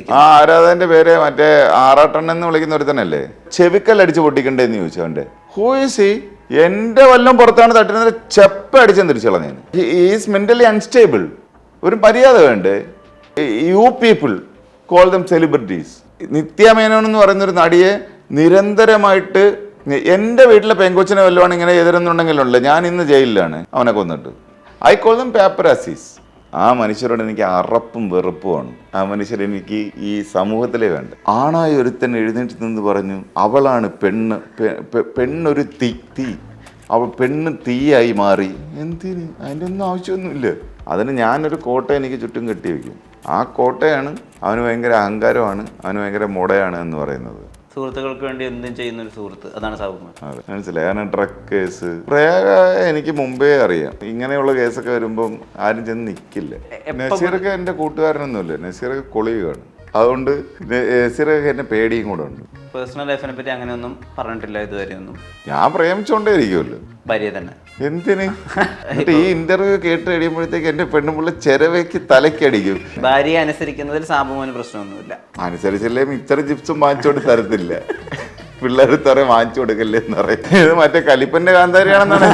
വിളിക്കുന്നത്. ആരാധകന്റെ പേര് മറ്റേ ആറാട്ടെണ്ണൻ എന്ന് വിളിക്കുന്ന ഒരു തന്നെയല്ലേ? ചെവിക്കല്ലടിച്ച് പൊട്ടിക്കണ്ടേന്ന് ചോദിച്ചു. അവന്റെ ഹൂയിസി എന്റെ വല്ലം പുറത്താണ് തട്ടുന്നത്, ചെപ്പ അടിച്ചെന്ന് തിരിച്ചു കളഞ്ഞു. Is mentally unstable. ഒരു മര്യാദ വേണ്ടേ? You people call them celebrities. Nithya Menon എന്ന് പറയുന്നൊരു നടിയെ നിരന്തരമായിട്ട് എൻ്റെ വീട്ടിലെ പെങ്കൊച്ചിനെ വല്ലതാണ് ഇങ്ങനെ എതിരുന്നുണ്ടെങ്കിലുണ്ട്, ഞാൻ ഇന്ന് ജയിലിലാണ് അവനെ കൊന്നിട്ട്. I call them paparazzis. ആ മനുഷ്യരോട് എനിക്ക് അറപ്പും വെറുപ്പുമാണ്. ആ മനുഷ്യർ എനിക്ക് ഈ സമൂഹത്തിലേ വേണ്ട. ആണായി ഒരുത്തൻ എഴുന്നേറ്റ് നിന്ന് പറഞ്ഞു അവളാണ് പെണ്ണ്, പെണ്ണൊരു തീ, അവൾ പെണ്ണ് തീയായി മാറി. എന്തിന്? അതിൻ്റെ ഒന്നും ആവശ്യമൊന്നുമില്ല. അതിന് ഞാനൊരു കോട്ട എനിക്ക് ചുറ്റും കെട്ടി വയ്ക്കും. ആ കോട്ടയാണ് അവന് ഭയങ്കര അഹങ്കാരമാണ്, അവന് ഭയങ്കര മുടയാണ് എന്ന് പറയുന്നത്. സുഹൃത്തുക്കൾക്ക് വേണ്ടി എന്തും ചെയ്യുന്ന ഒരു സുഹൃത്ത്, അതാണ് സാബുമാൻ. അതെ, മനസ്സിലായി. കാരണം ഡ്രഗ് കേസ് പ്രേക എനിക്ക് മുമ്പേ അറിയാം. ഇങ്ങനെയുള്ള കേസൊക്കെ വരുമ്പം ആരും ചെന്ന് നിൽക്കില്ല. നസീറൊക്കെ എൻ്റെ കൂട്ടുകാരനൊന്നുമില്ല, നസീറൊക്കെ കൊളീഗാണ്. അതുകൊണ്ട് നസീറൊക്കെ എന്നെ പേടിയും കൂടെ ഉണ്ട്. പേഴ്സണൽ ലൈഫിനെ പറ്റി അങ്ങനെയൊന്നും പറഞ്ഞിട്ടില്ല ഇതുവരെ ഒന്നും. ഞാൻ പ്രേമിച്ചോണ്ടേ ഇരിക്കുമല്ലോ. ഭാര്യ തന്നെ. എന്തിന്? എന്നിട്ട് ഈ ഇന്റർവ്യൂ കേട്ട് കഴിയുമ്പോഴത്തേക്ക് എന്റെ പെണ്ണുപിള്ള ചെരവയ്ക്ക് തലക്കടിക്കും. ഭാര്യയെ അനുസരിക്കുന്നതിൽ സാബുമാന് പ്രശ്നമൊന്നുമില്ല. അനുസരിച്ചല്ലേ ഇത്ര ജിപ്സും വാങ്ങിച്ചോണ്ട് തരത്തില്ല. പിള്ളേർ ഇത്ര വാങ്ങിച്ചു കൊടുക്കല്ലേ എന്ന് പറയും. ഇത് മറ്റേ കലിപ്പന്റെ കാന്താരിയാണെന്നാണ്.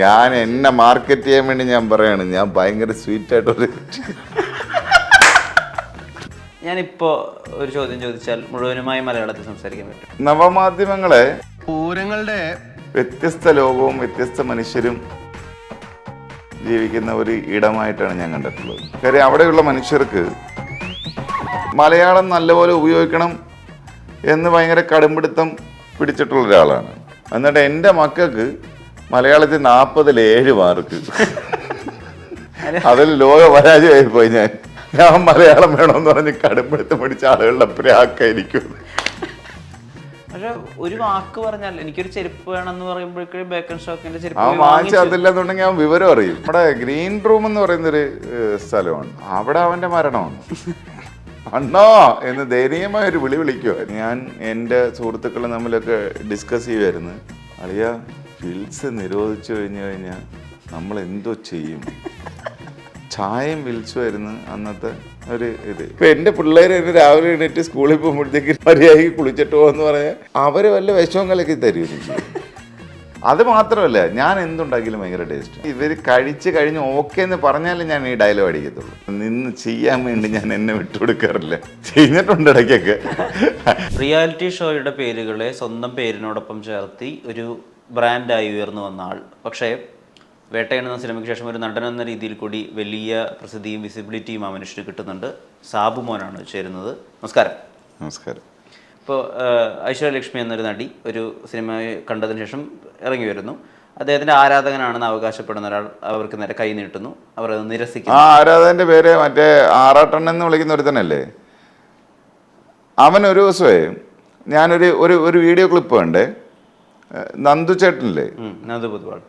ഞാൻ എന്നെ മാർക്കറ്റ് ചെയ്യാൻ വേണ്ടി ഞാൻ പറയാണ്, ഞാൻ ഭയങ്കര സ്വീറ്റ് ആയിട്ടൊരു. ഞാനിപ്പോ ഒരു ചോദ്യം ചോദിച്ചാൽ മുഴുവനുമായി മലയാളത്തിൽ സംസാരിക്കാൻ പറ്റും. നവമാധ്യമങ്ങളെ പൂരങ്ങളുടെ വ്യത്യസ്ത ലോകവും വ്യത്യസ്ത മനുഷ്യരും ജീവിക്കുന്ന ഒരു ഇടമായിട്ടാണ് ഞാൻ കണ്ടിട്ടുള്ളത്. കാര്യം അവിടെയുള്ള മനുഷ്യർക്ക് മലയാളം നല്ലപോലെ ഉപയോഗിക്കണം എന്ന് ഭയങ്കര കടുംപിടുത്തം പിടിച്ചിട്ടുള്ള ഒരാളാണ്. എന്നിട്ട് എൻ്റെ മക്കൾക്ക് മലയാളത്തിൽ 40-ൽ 7 മാർക്ക്. അതിൽ ലോക പരാജയമായി പോയി. ഞാൻ മലയാളം വേണമെന്ന് പറഞ്ഞ് കടുംപിടുത്തം പിടിച്ച ആളുകളുടെ പ്രാക്കായിരിക്കും. പക്ഷെ ഒരു വാക്ക് പറഞ്ഞാൽ എനിക്കൊരു ചെരുപ്പ് വേണമെന്ന് പറയുമ്പോഴേക്കും ബേക്കൺ സ്റ്റോക്കിന്റെ ചെരുപ്പ് അവൻ വാങ്ങിച്ചതില്ലെന്നുണ്ടെങ്കിൽ അവൻ വിവരം അറിയും. നമ്മുടെ ഗ്രീൻ റൂം എന്ന് പറയുന്നൊരു സ്ഥലമാണ്. അവിടെ അവന്റെ മരണമാണ്. അണ്ണോ എന്ന് ദയനീയമായ ഒരു വിളി വിളിക്കുക. ഞാൻ എൻ്റെ സുഹൃത്തുക്കളെ തമ്മിലൊക്കെ ഡിസ്കസ് ചെയ്യുമായിരുന്നു. അളിയ ഫിൽസ് നിരോധിച്ചു കഴിഞ്ഞാൽ നമ്മൾ എന്തോ ചെയ്യും? ചായയും വിളിച്ചുമായിരുന്നു അന്നത്തെ ഒരു ഇത്. ഇപ്പൊ എൻ്റെ പിള്ളേർ എന്നെ രാവിലെ എണീറ്റ് സ്കൂളിൽ പോകുമ്പോഴത്തേക്ക് മര്യാദയ്ക്ക് കുളിച്ചിട്ട് പോകുമെന്ന് പറയാൻ അവര് വല്ല വിഷമം കലക്കി തരും. അത് മാത്രമല്ല, ഞാൻ എന്തുണ്ടാക്കിയാലും ഭയങ്കര ടേസ്റ്റ്. ഇവർ കഴിച്ച് കഴിഞ്ഞ് ഓക്കെ എന്ന് പറഞ്ഞാലും ഞാൻ ഈ ഡയലോഗ് അടിക്കത്തുള്ളൂ. നിന്ന് ചെയ്യാൻ വേണ്ടി ഞാൻ എന്നെ വിട്ടുകൊടുക്കാറില്ല. ചെയ്തിട്ടുണ്ട് ഇടയ്ക്കൊക്കെ. റിയാലിറ്റി ഷോയുടെ പേരുകളെ സ്വന്തം പേരിനോടൊപ്പം ചേർത്തി ഒരു ബ്രാൻഡായി ഉയർന്നു വന്ന ആൾ. പക്ഷേ വേട്ടയൻ എന്ന സിനിമയ്ക്ക് ശേഷം ഒരു നടൻ എന്ന രീതിയിൽ കൂടി വലിയ പ്രസിദ്ധിയും വിസിബിലിറ്റിയും ആ മനുഷ്യന് കിട്ടുന്നുണ്ട്. സാബുമോനാണ് ചേരുന്നത്. നമസ്കാരം. നമസ്കാരം. ഇപ്പോൾ ഐശ്വര്യലക്ഷ്മി എന്നൊരു നടി ഒരു സിനിമ കണ്ടതിന് ശേഷം ഇറങ്ങി വരുന്നു. അദ്ദേഹത്തിൻ്റെ ആരാധകനാണെന്ന് അവകാശപ്പെടുന്ന ഒരാൾ അവർക്ക് നേരെ കൈ നീട്ടുന്നു. അവർ അത് നിരസിക്കുന്നു. ആ ആരാധകന്റെ പേര് മറ്റേ ആറാട്ടെണ്ണൻ എന്ന് വിളിക്കുന്ന ഒരു തന്നെയല്ലേ? അവൻ ഒരു ദിവസമേ ഞാനൊരു ഒരു വീഡിയോ ക്ലിപ്പ് കണ്ടേ. നന്ദു ചേട്ടനില്ലേ, നന്ദു പൊതുവാൾ,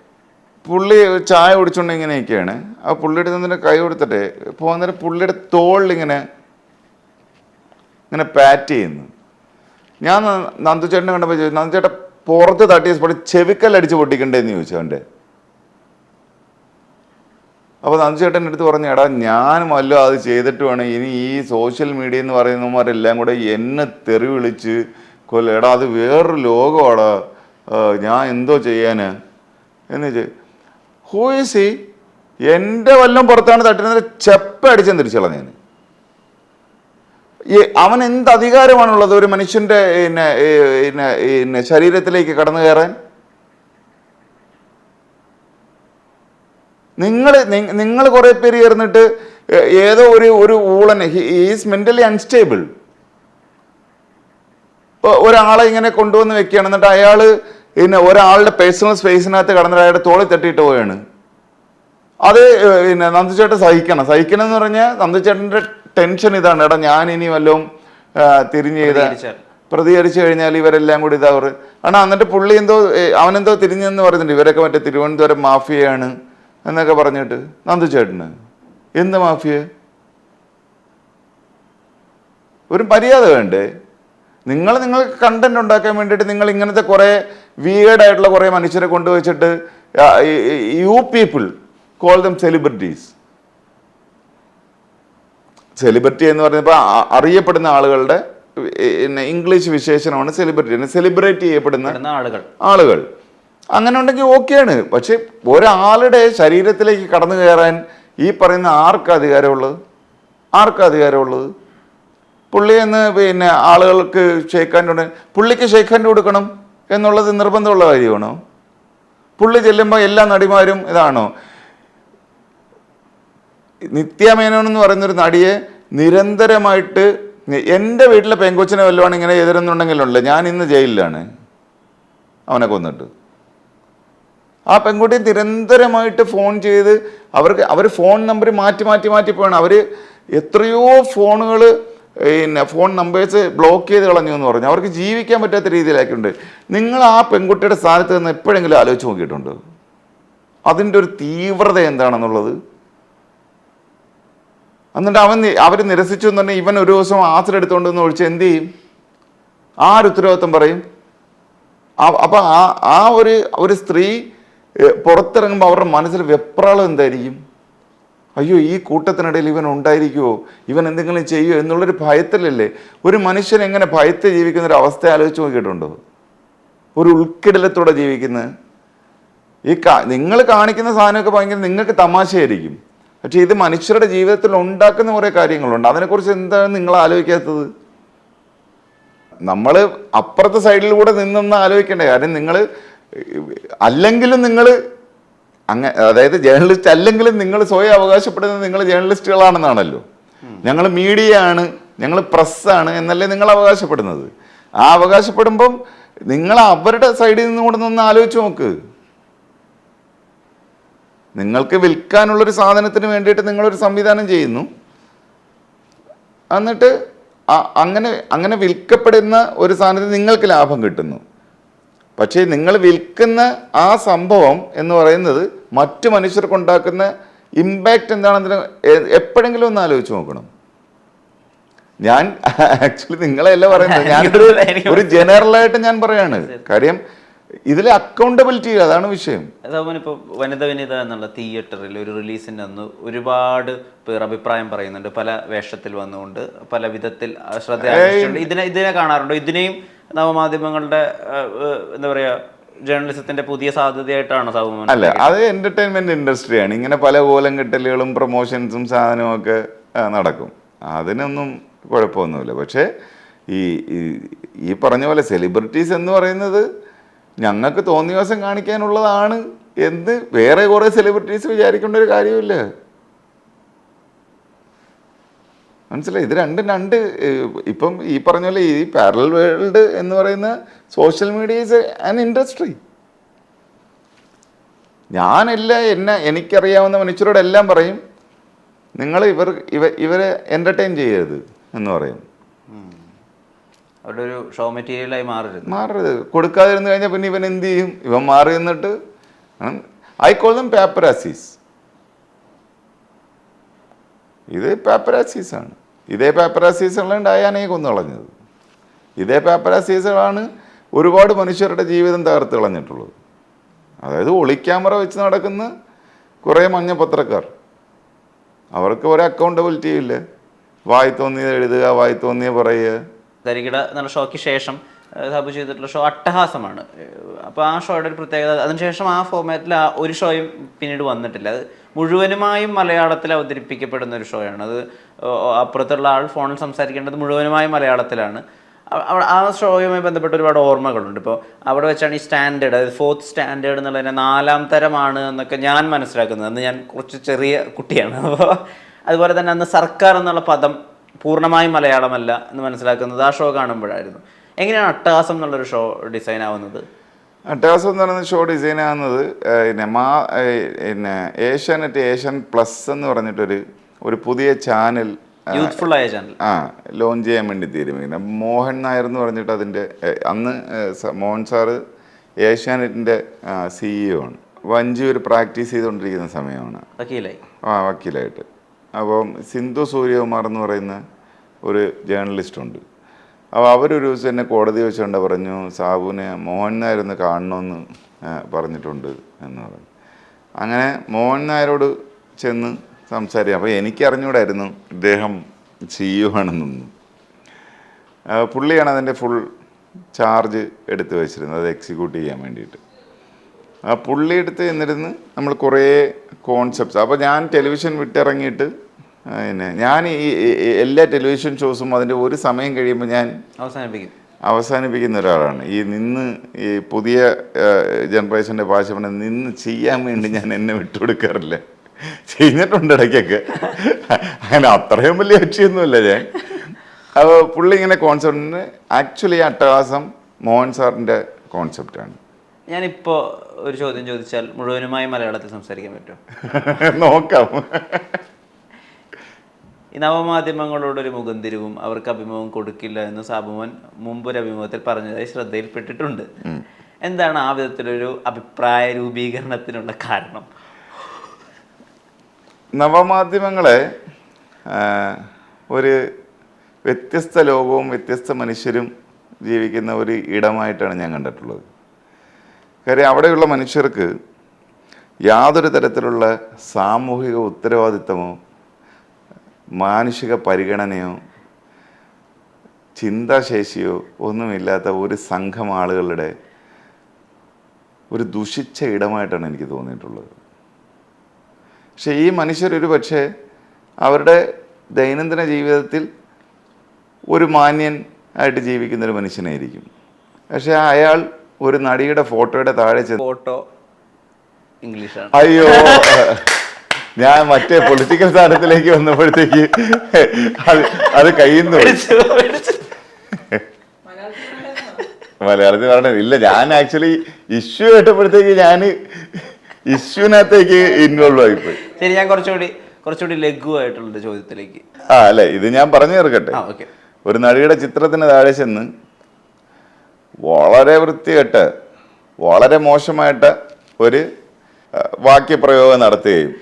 പുള്ളി ചായ കുടിച്ചോണ്ട് ഇങ്ങനെയൊക്കെയാണ്. ആ പുള്ളിയുടെ തന്നെ കൈ കൊടുത്തിട്ട് പോകുന്നേരം പുള്ളിയുടെ തോളിൽ ഇങ്ങനെ പാറ്റ് ചെയ്യുന്നു. ഞാൻ നന്ദു ചേട്ടനെ കണ്ടപ്പോൾ ചോദിച്ചു, നന്ദു ചേട്ടൻ പുറത്ത് തട്ടിയ ചെവിക്കല്ലടിച്ച് പൊട്ടിക്കണ്ടേന്ന് ചോദിച്ചു അവൻ്റെ. അപ്പോൾ നന്ദു ചേട്ടൻ അടുത്ത് പറഞ്ഞു, എടാ ഞാൻ വല്ലോ അത് ചെയ്തിട്ട് വേണം ഇനി ഈ സോഷ്യൽ മീഡിയ എന്ന് പറയുന്നവന്മാരെല്ലാം കൂടെ എന്നെ തെറി വിളിച്ച് കൊല്ല. എടാ അത് വേറൊരു ലോകമാടാ, ഞാൻ എന്തോ ചെയ്യാന് എന്ന് ചോദിച്ചു. ഹൂയിസി എൻ്റെ വല്ലം പുറത്താണ് തട്ടുന്നത്, ചെപ്പ അടിച്ചെന്ന് തിരിച്ചു കളഞ്ഞു. അവൻ എന്ത് അധികാരമാണുള്ളത് ഒരു മനുഷ്യൻ്റെ ശരീരത്തിലേക്ക് കടന്നു കയറാൻ? നിങ്ങൾ കുറെ പേര് ചേർന്നിട്ട് ഏതോ ഒരു ഊളൻ, ഈസ് മെന്റലി അൺസ്റ്റേബിൾ. ഇപ്പോൾ ഒരാളെ ഇങ്ങനെ കൊണ്ടുവന്ന് വെക്കുകയാണ്, എന്നിട്ട് അയാൾ ഒരാളുടെ പേഴ്സണൽ സ്പേസിനകത്ത് കടന്നിട്ട് അയാളുടെ തോളിൽ തട്ടിയിട്ട് പോവുകയാണ്. അത് നന്ദുചേട്ടൻ സഹിക്കണം എന്ന് പറഞ്ഞാൽ നന്ദുചേട്ടൻ്റെ ടെൻഷൻ ഇതാണ്, എടാ ഞാൻ ഇനി വല്ലതും തിരിഞ്ഞ് പ്രതികരിച്ചു കഴിഞ്ഞാൽ ഇവരെല്ലാം കൂടി ഇതാ പറയും. കാരണം എന്നിട്ട് പുള്ളി അവനെന്തോ തിരിഞ്ഞെന്ന് പറയുന്നുണ്ട്. ഇവരൊക്കെ മറ്റേ തിരുവനന്തപുരം മാഫിയയാണ് എന്നൊക്കെ പറഞ്ഞിട്ട്. നന്ദുചേട്ടന് എന്ത് മാഫിയ? ഒരു മര്യാദ വേണ്ടേ? നിങ്ങൾക്ക് കണ്ടന്റ് ഉണ്ടാക്കാൻ വേണ്ടിയിട്ട് നിങ്ങൾ ഇങ്ങനത്തെ കുറേ വിയേർഡായിട്ടുള്ള കുറേ മനുഷ്യരെ കൊണ്ടുവച്ചിട്ട് you people call them celebrities. Celebrity എന്ന് പറയുമ്പോൾ അറിയപ്പെടുന്ന ആളുകളുടെ പിന്നെ ഇംഗ്ലീഷ് വിശേഷണമാണ് സെലിബ്രിറ്റി. സെലിബ്രേറ്റ് ചെയ്യപ്പെടുന്ന ആളുകൾ അങ്ങനെ ഉണ്ടെങ്കിൽ ഓക്കെയാണ്. പക്ഷെ ഒരാളുടെ ശരീരത്തിലേക്ക് കടന്നു കയറാൻ ഈ പറയുന്ന ആർക്കാ അധികാരമുള്ളത്? പുള്ളി എന്ന് പിന്നെ ആളുകൾക്ക് ഷേക്ക് ഹാൻഡ് പുള്ളിക്ക് ഷേക്ക് ഹാൻഡ് കൊടുക്കണം എന്നുള്ളത് നിർബന്ധമുള്ള കാര്യമാണോ? പുള്ളി ചെല്ലുമ്പോൾ എല്ലാ നടിമാരും ഇതാണോ? നിത്യ മേനോൻ എന്ന് പറയുന്നൊരു നടിയെ നിരന്തരമായിട്ട്, എൻ്റെ വീട്ടിലെ പെങ്കൊച്ചിനെ വല്ലതുമാണ് ഇങ്ങനെ എതിരുന്നുണ്ടെങ്കിലുണ്ട്, ഞാൻ ഇന്ന് ജയിലിലാണ് അവനെ കൊന്നിട്ട്. ആ പെൺകുട്ടി നിരന്തരമായിട്ട് ഫോൺ ചെയ്ത് അവർ ഫോൺ നമ്പർ മാറ്റി പോവാണ്. അവർ എത്രയോ ഫോണുകൾ പിന്നെ ഫോൺ നമ്പേഴ്സ് ബ്ലോക്ക് ചെയ്ത് കളഞ്ഞു എന്ന് പറഞ്ഞു. അവർക്ക് ജീവിക്കാൻ പറ്റാത്ത രീതിയിലാക്കിയിട്ടുണ്ട്. നിങ്ങൾ ആ പെൺകുട്ടിയുടെ സ്ഥാനത്ത് നിന്ന് എപ്പോഴെങ്കിലും ആലോചിച്ച് നോക്കിയിട്ടുണ്ടോ അതിൻ്റെ ഒരു തീവ്രത എന്താണെന്നുള്ളത്? എന്നിട്ട് അവർ നിരസിച്ചു എന്ന് പറഞ്ഞാൽ ഇവൻ ഒരു ദിവസം ആസിഡ് എടുത്തുകൊണ്ടെന്ന് ഒഴിച്ച് എന്ത് ചെയ്യും? ആരുത്തരവാദിത്വം പറയും? അപ്പം ആ ഒരു സ്ത്രീ പുറത്തിറങ്ങുമ്പോൾ അവരുടെ മനസ്സിൽ വെപ്രാളം എന്തായിരിക്കും? അയ്യോ, ഈ കൂട്ടത്തിനിടയിൽ ഇവൻ ഉണ്ടായിരിക്കുമോ, ഇവൻ എന്തെങ്കിലും ചെയ്യുമോ എന്നുള്ളൊരു ഭയത്തിലല്ലേ. ഒരു മനുഷ്യൻ എങ്ങനെ ഭയത്തെ ജീവിക്കുന്ന ഒരു അവസ്ഥ ആലോചിച്ച് നോക്കിയിട്ടുണ്ടോ? ഒരു ഉൾക്കിടലത്തോടെ ജീവിക്കുന്നത്. നിങ്ങൾ കാണിക്കുന്ന സാധനമൊക്കെ ഭയങ്കര നിങ്ങൾക്ക് തമാശയായിരിക്കും. പക്ഷെ ഇത് മനുഷ്യരുടെ ജീവിതത്തിൽ ഉണ്ടാക്കുന്ന കുറേ കാര്യങ്ങളുണ്ട്. അതിനെക്കുറിച്ച് എന്താണ് നിങ്ങൾ ആലോചിക്കാത്തത്? നമ്മൾ അപ്പുറത്തെ സൈഡിലൂടെ നിന്നൊന്ന് ആലോചിക്കണ്ടേ? കാര്യം നിങ്ങൾ അല്ലെങ്കിലും അതായത് ജേർണലിസ്റ്റ് അല്ലെങ്കിലും നിങ്ങൾ സ്വയം അവകാശപ്പെടുന്നത് നിങ്ങൾ ജേർണലിസ്റ്റുകളാണെന്നാണല്ലോ. ഞങ്ങൾ മീഡിയ ആണ്, ഞങ്ങൾ പ്രസ്സാണ് എന്നല്ലേ നിങ്ങൾ അവകാശപ്പെടുന്നത്. ആ അവകാശപ്പെടുമ്പം നിങ്ങൾ അവരുടെ സൈഡിൽ നിന്ന് കൂടെ നിന്ന് ആലോചിച്ച് നോക്ക്. നിങ്ങൾക്ക് വിൽക്കാനുള്ളൊരു സാധനത്തിന് വേണ്ടിയിട്ട് നിങ്ങളൊരു സംവിധാനം ചെയ്യുന്നു, എന്നിട്ട് അങ്ങനെ വിൽക്കപ്പെടുന്ന ഒരു സാധനത്തിന് നിങ്ങൾക്ക് ലാഭം കിട്ടുന്നു. പക്ഷേ നിങ്ങൾ വിൽക്കുന്ന ആ സംഭവം എന്ന് പറയുന്നത് മറ്റു മനുഷ്യർക്കുണ്ടാക്കുന്ന ഇമ്പാക്റ്റ് എന്താണെന്ന് എപ്പോഴെങ്കിലും ഒന്ന് ആലോചിച്ച് നോക്കണം. ഞാൻ ആക്ച്വലി നിങ്ങളെയല്ല പറയുന്നത്, ഞാനൊരു ജനറലായിട്ട് ഞാൻ പറയാണ്. കാര്യം ഇതിൽ അക്കൗണ്ടബിലിറ്റി, അതാണ് വിഷയം. ഇപ്പോൾ വനിത എന്നുള്ള തിയേറ്ററിൽ ഒരു റിലീസിൻ്റെ അന്ന് ഒരുപാട് പേർ അഭിപ്രായം പറയുന്നുണ്ട്. പല വേഷത്തിൽ വന്നുകൊണ്ട് പല വിധത്തിൽ ശ്രദ്ധ ഇതിനെ കാണാറുണ്ടോ? ഇതിനെയും നവമാധ്യമങ്ങളുടെ എന്താ പറയുക, ജേർണലിസത്തിന്റെ പുതിയ സാധ്യതയായിട്ടാണ് സാബുമാൻ? അല്ല, അത് എന്റർടൈൻമെന്റ് ഇൻഡസ്ട്രിയാണ്. ഇങ്ങനെ പല കോലം കെട്ടലുകളും പ്രൊമോഷൻസും സാധനവും ഒക്കെ നടക്കും. അതിനൊന്നും കുഴപ്പമൊന്നുമില്ല. പക്ഷേ ഈ പറഞ്ഞ പോലെ സെലിബ്രിറ്റീസ് എന്ന് പറയുന്നത് ഞങ്ങൾക്ക് തോന്നിയ ദിവസം കാണിക്കാനുള്ളതാണ് എന്ന് വേറെ കുറേ സെലിബ്രിറ്റീസ് വിചാരിക്കേണ്ട ഒരു കാര്യമില്ല. മനസ്സിലായി? ഇത് രണ്ട് ഇപ്പം ഈ പറഞ്ഞ പോലെ ഈ പാരലൽ വേൾഡ് എന്ന് പറയുന്ന social media is an industry. എനിക്കറിയാവുന്ന മനുഷ്യരോടെല്ലാം പറയും, നിങ്ങൾ ഇവരെ എൻ്റർടൈൻ ചെയ്യരുത് എന്ന് പറയും. അവരുടെ ഒരു ഷോ മെറ്റീരിയലായി മാറരുത്. കൊടുക്കാതിരുന്നു കഴിഞ്ഞാൽ പിന്നെ ഇവൻ എന്ത് ചെയ്യും? ഇവൻ മാറി നിന്നിട്ട് ഐ കോൾ ദം പാപ്പരാസീസ്. ഇത് പാപ്പരാസീസാണ്. ഇതേ പാപ്പരാസീസുകളാണ് ഡയാനയെ കൊന്നു കളഞ്ഞത്. ഇതേ പാപ്പരാസീസുകളാണ് ഒരുപാട് മനുഷ്യരുടെ ജീവിതം തകർത്ത് കളഞ്ഞിട്ടുള്ളത്. അതായത് ഒളിക്യാമറ വെച്ച് നടക്കുന്ന കുറേ മഞ്ഞ പത്രക്കാർ. അവർക്ക് ഒരു അക്കൗണ്ടബിലിറ്റി ഇല്ല. വായി തോന്നിയത് എഴുതുക, വായി തോന്നിയ പറയുക. തരികിട എന്നുള്ള ഷോയ്ക്ക് ശേഷം സാബു ചെയ്തിട്ടുള്ള ഷോ അട്ടഹാസമാണ്. അപ്പോൾ ആ ഷോയുടെ ഒരു പ്രത്യേകത, അതിനുശേഷം ആ ഫോമാറ്റിൽ ഒരു ഷോയും പിന്നീട് വന്നിട്ടില്ല. അത് മുഴുവനുമായും മലയാളത്തിൽ അവതരിപ്പിക്കപ്പെടുന്ന ഒരു ഷോയാണ്. അത് അപ്പുറത്തുള്ള ആൾ ഫോണിൽ സംസാരിക്കേണ്ടത് മുഴുവനുമായും മലയാളത്തിലാണ്. ആ ഷോയുമായി ബന്ധപ്പെട്ട ഒരുപാട് ഓർമ്മകളുണ്ട്. ഇപ്പോൾ അവിടെ വെച്ചാണ് ഈ സ്റ്റാൻഡേർഡ്, അതായത് 4th സ്റ്റാൻഡേർഡ് എന്നുള്ളതിനെ 4ാം തരമാണ് എന്നൊക്കെ ഞാൻ മനസ്സിലാക്കുന്നത്. അന്ന് ഞാൻ കുറച്ച് ചെറിയ കുട്ടിയാണ്. അപ്പോൾ അതുപോലെ തന്നെ അന്ന് സർക്കാർ എന്നുള്ള പദം പൂർണ്ണമായും മലയാളമല്ല എന്ന് മനസ്സിലാക്കുന്നത് ആ ഷോ കാണുമ്പോഴായിരുന്നു. എങ്ങനെയാണ് അട്ടഹാസം എന്നുള്ളൊരു ഷോ ഡിസൈൻ ആവുന്നത്? അട്ടഹാസം എന്ന് പറയുന്ന ഷോ ഡിസൈൻ ആവുന്നത് പിന്നെ ഏഷ്യാനെറ്റ് ഏഷ്യൻ പ്ലസ് എന്ന് പറഞ്ഞിട്ടൊരു പുതിയ ചാനൽ, യൂത്ത്ഫുൾ ആയ ചാനൽ ലോഞ്ച് ചെയ്യാൻ വേണ്ടി തീരുമാനിക്കുന്നത്. മോഹൻ നായർ എന്ന് പറഞ്ഞിട്ട് അതിൻ്റെ അന്ന് മോഹൻ സാറ് ഏഷ്യാനെറ്റിൻ്റെ CEO ആണ്. വഞ്ചി ഒരു പ്രാക്ടീസ് ചെയ്തുകൊണ്ടിരിക്കുന്ന സമയമാണ്, വക്കീലായിട്ട്. അപ്പം സിന്ധു സൂര്യകുമാർ എന്ന് പറയുന്ന ഒരു ജേർണലിസ്റ്റ് ഉണ്ട്. അപ്പോൾ അവരൊരു ദിവസം എന്നെ കോടതി വെച്ചുകൊണ്ട് പറഞ്ഞു, സാബുവിനെ മോഹൻ നായർ ഒന്ന് കാണണമെന്ന് പറഞ്ഞിട്ടുണ്ട് എന്ന് പറഞ്ഞു. അങ്ങനെ മോഹൻ നായരോട് ചെന്ന് സംസാരിക്കും. അപ്പോൾ എനിക്കറിഞ്ഞൂടായിരുന്നു ഇദ്ദേഹം CEO ആണെന്നൊന്നും. പുള്ളിയാണ് അതിൻ്റെ ഫുൾ ചാർജ് എടുത്ത് വെച്ചിരുന്നത്, അത് എക്സിക്യൂട്ട് ചെയ്യാൻ വേണ്ടിയിട്ട്. ആ പുള്ളി എടുത്ത് എന്നിരുന്ന് നമ്മൾ കുറേ കോൺസെപ്റ്റ്സ്. അപ്പോൾ ഞാൻ ടെലിവിഷൻ വിട്ടിറങ്ങിയിട്ട് പിന്നെ ഞാൻ എല്ലാ ടെലിവിഷൻ ഷോസും അതിൻ്റെ ഒരു സമയം കഴിയുമ്പോൾ ഞാൻ അവസാനിപ്പിക്കുന്ന ഒരാളാണ്. ഈ പുതിയ ജനറേഷൻ്റെ ഭാഷ പറഞ്ഞ നിന്ന് ചെയ്യാൻ വേണ്ടി ഞാൻ എന്നെ വിട്ടുകൊടുക്കാറില്ല. ചെയ്തിട്ടുണ്ട് ഇടയ്ക്കൊക്കെ, അങ്ങനെ അത്രയും വലിയ കക്ഷിയൊന്നുമല്ല ഞാൻ. അപ്പോൾ പുള്ളി ഇങ്ങനെ കോൺസെപ്റ്റിന് ആക്ച്വലി അട്ടഹാസം മോഹൻ സാറിൻ്റെ കോൺസെപ്റ്റാണ്. ഞാനിപ്പോൾ ഒരു ചോദ്യം ചോദിച്ചാൽ മുഴുവനുമായി മലയാളത്തിൽ സംസാരിക്കാൻ പറ്റുമോ? നോക്കാം. ഈ നവമാധ്യമങ്ങളോടൊരു മുഖംതിരിവും അവർക്ക് അഭിമുഖം കൊടുക്കില്ല എന്ന് സാബുമോൻ മുമ്പൊരു അഭിമുഖത്തിൽ പറഞ്ഞതായി ശ്രദ്ധയിൽപ്പെട്ടിട്ടുണ്ട്. എന്താണ് ആ വിധത്തിലൊരു അഭിപ്രായ രൂപീകരണത്തിനുള്ള കാരണം? നവമാധ്യമങ്ങളെ ഒരു വ്യത്യസ്ത ലോകവും വ്യത്യസ്ത മനുഷ്യരും ജീവിക്കുന്ന ഒരു ഇടമായിട്ടാണ് ഞാൻ കണ്ടിട്ടുള്ളത്. കാര്യം അവിടെയുള്ള മനുഷ്യർക്ക് യാതൊരു തരത്തിലുള്ള സാമൂഹിക ഉത്തരവാദിത്തമോ മാനുഷിക പരിഗണനയോ ചിന്താശേഷിയോ ഒന്നുമില്ലാത്ത ഒരു സംഘം ആളുകളുടെ ഒരു ദുഷിച്ച ഇടമായിട്ടാണ് എനിക്ക് തോന്നിയിട്ടുള്ളത്. പക്ഷെ ഈ മനുഷ്യരൊരു പക്ഷേ അവരുടെ ദൈനംദിന ജീവിതത്തിൽ ഒരു മാന്യൻ ആയിട്ട് ജീവിക്കുന്നൊരു മനുഷ്യനായിരിക്കും. പക്ഷെ അയാൾ ഒരു നടിയുടെ ഫോട്ടോയുടെ താഴെ ഫോട്ടോ ഇംഗ്ലീഷാണ്. അയ്യോ, ഞാൻ മറ്റേ പൊളിറ്റിക്കൽ സ്ഥാനത്തിലേക്ക് വന്നപ്പോഴത്തേക്ക് അത് കയ്യുന്നു. മലയാളത്തിൽ പറഞ്ഞത് ഇല്ല. ഞാൻ ആക്ച്വലി ഇഷ്യൂ കേട്ടപ്പോഴത്തേക്ക് ഞാൻ ഇഷ്യൂവിനകത്തേക്ക് ഇൻവോൾവ് ആയിപ്പോയി. ശരി, ഞാൻ കുറച്ചുകൂടി ലഘുവായിട്ടുള്ള ചോദ്യത്തിലേക്ക്. അല്ലെ, ഇത് ഞാൻ പറഞ്ഞു തീർക്കട്ടെ. ഒരു നടിയുടെ ചിത്രത്തിന് താഴെ ചെന്ന് വളരെ വൃത്തികെട്ട് വളരെ മോശമായിട്ട് ഒരു വാക്യപ്രയോഗം നടത്തുകയും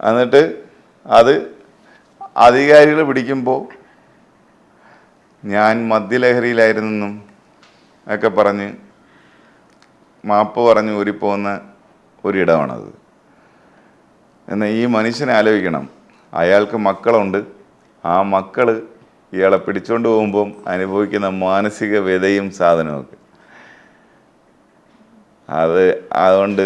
എന്നിട്ട് അത് അധികാരികൾ പിടിക്കുമ്പോൾ ഞാൻ മദ്യലഹരിയിലായിരുന്നെന്നും ഒക്കെ പറഞ്ഞ് മാപ്പ് പറഞ്ഞ് ഊരിപ്പോകുന്ന ഒരിടമാണത്. എന്നാൽ ഈ മനുഷ്യനെ ആലോചിക്കണം, അയാൾക്ക് മക്കളുണ്ട്. ആ മക്കൾ ഇയാളെ പിടിച്ചുകൊണ്ട് പോകുമ്പം അനുഭവിക്കുന്ന മാനസിക വ്യതയും സാധനമൊക്കെ. അതുകൊണ്ട്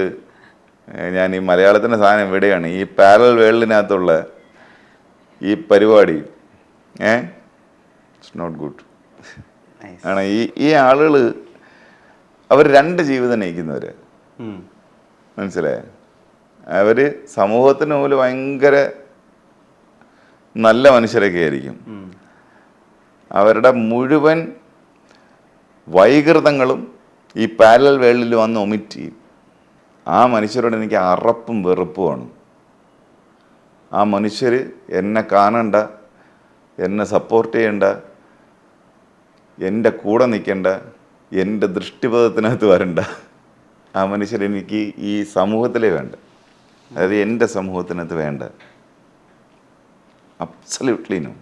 ഞാൻ ഈ മലയാളത്തിൻ്റെ സാധനം ഇവിടെയാണ്. ഈ പാരലൽ വേൾഡിനകത്തുള്ള ഈ പരിപാടി ഇറ്റ്സ് നോട്ട് ഗുഡ് ആണ്. ഈ ആളുകൾ അവർ രണ്ട് ജീവിതം നയിക്കുന്നവർ, മനസ്സിലായ? അവർ സമൂഹത്തിന് പോലും ഭയങ്കര നല്ല മനുഷ്യരൊക്കെ ആയിരിക്കും. അവരുടെ മുഴുവൻ വൈകൃതങ്ങളും ഈ പാരലൽ വേൾഡിൽ വന്ന് ഒമിറ്റ് ചെയ്യും. ആ മനുഷ്യരോട് എനിക്ക് അറപ്പും വെറുപ്പുമാണ്. ആ മനുഷ്യർ എന്നെ കാണണ്ട, എന്നെ സപ്പോർട്ട് ചെയ്യണ്ട, എൻ്റെ കൂടെ നിൽക്കേണ്ട, എൻ്റെ ദൃഷ്ടിപഥത്തിനകത്ത് വരണ്ട. ആ മനുഷ്യരെനിക്ക് ഈ സമൂഹത്തിലേ വേണ്ട, അതായത് എൻ്റെ സമൂഹത്തിനകത്ത് വേണ്ട. Absolutely no.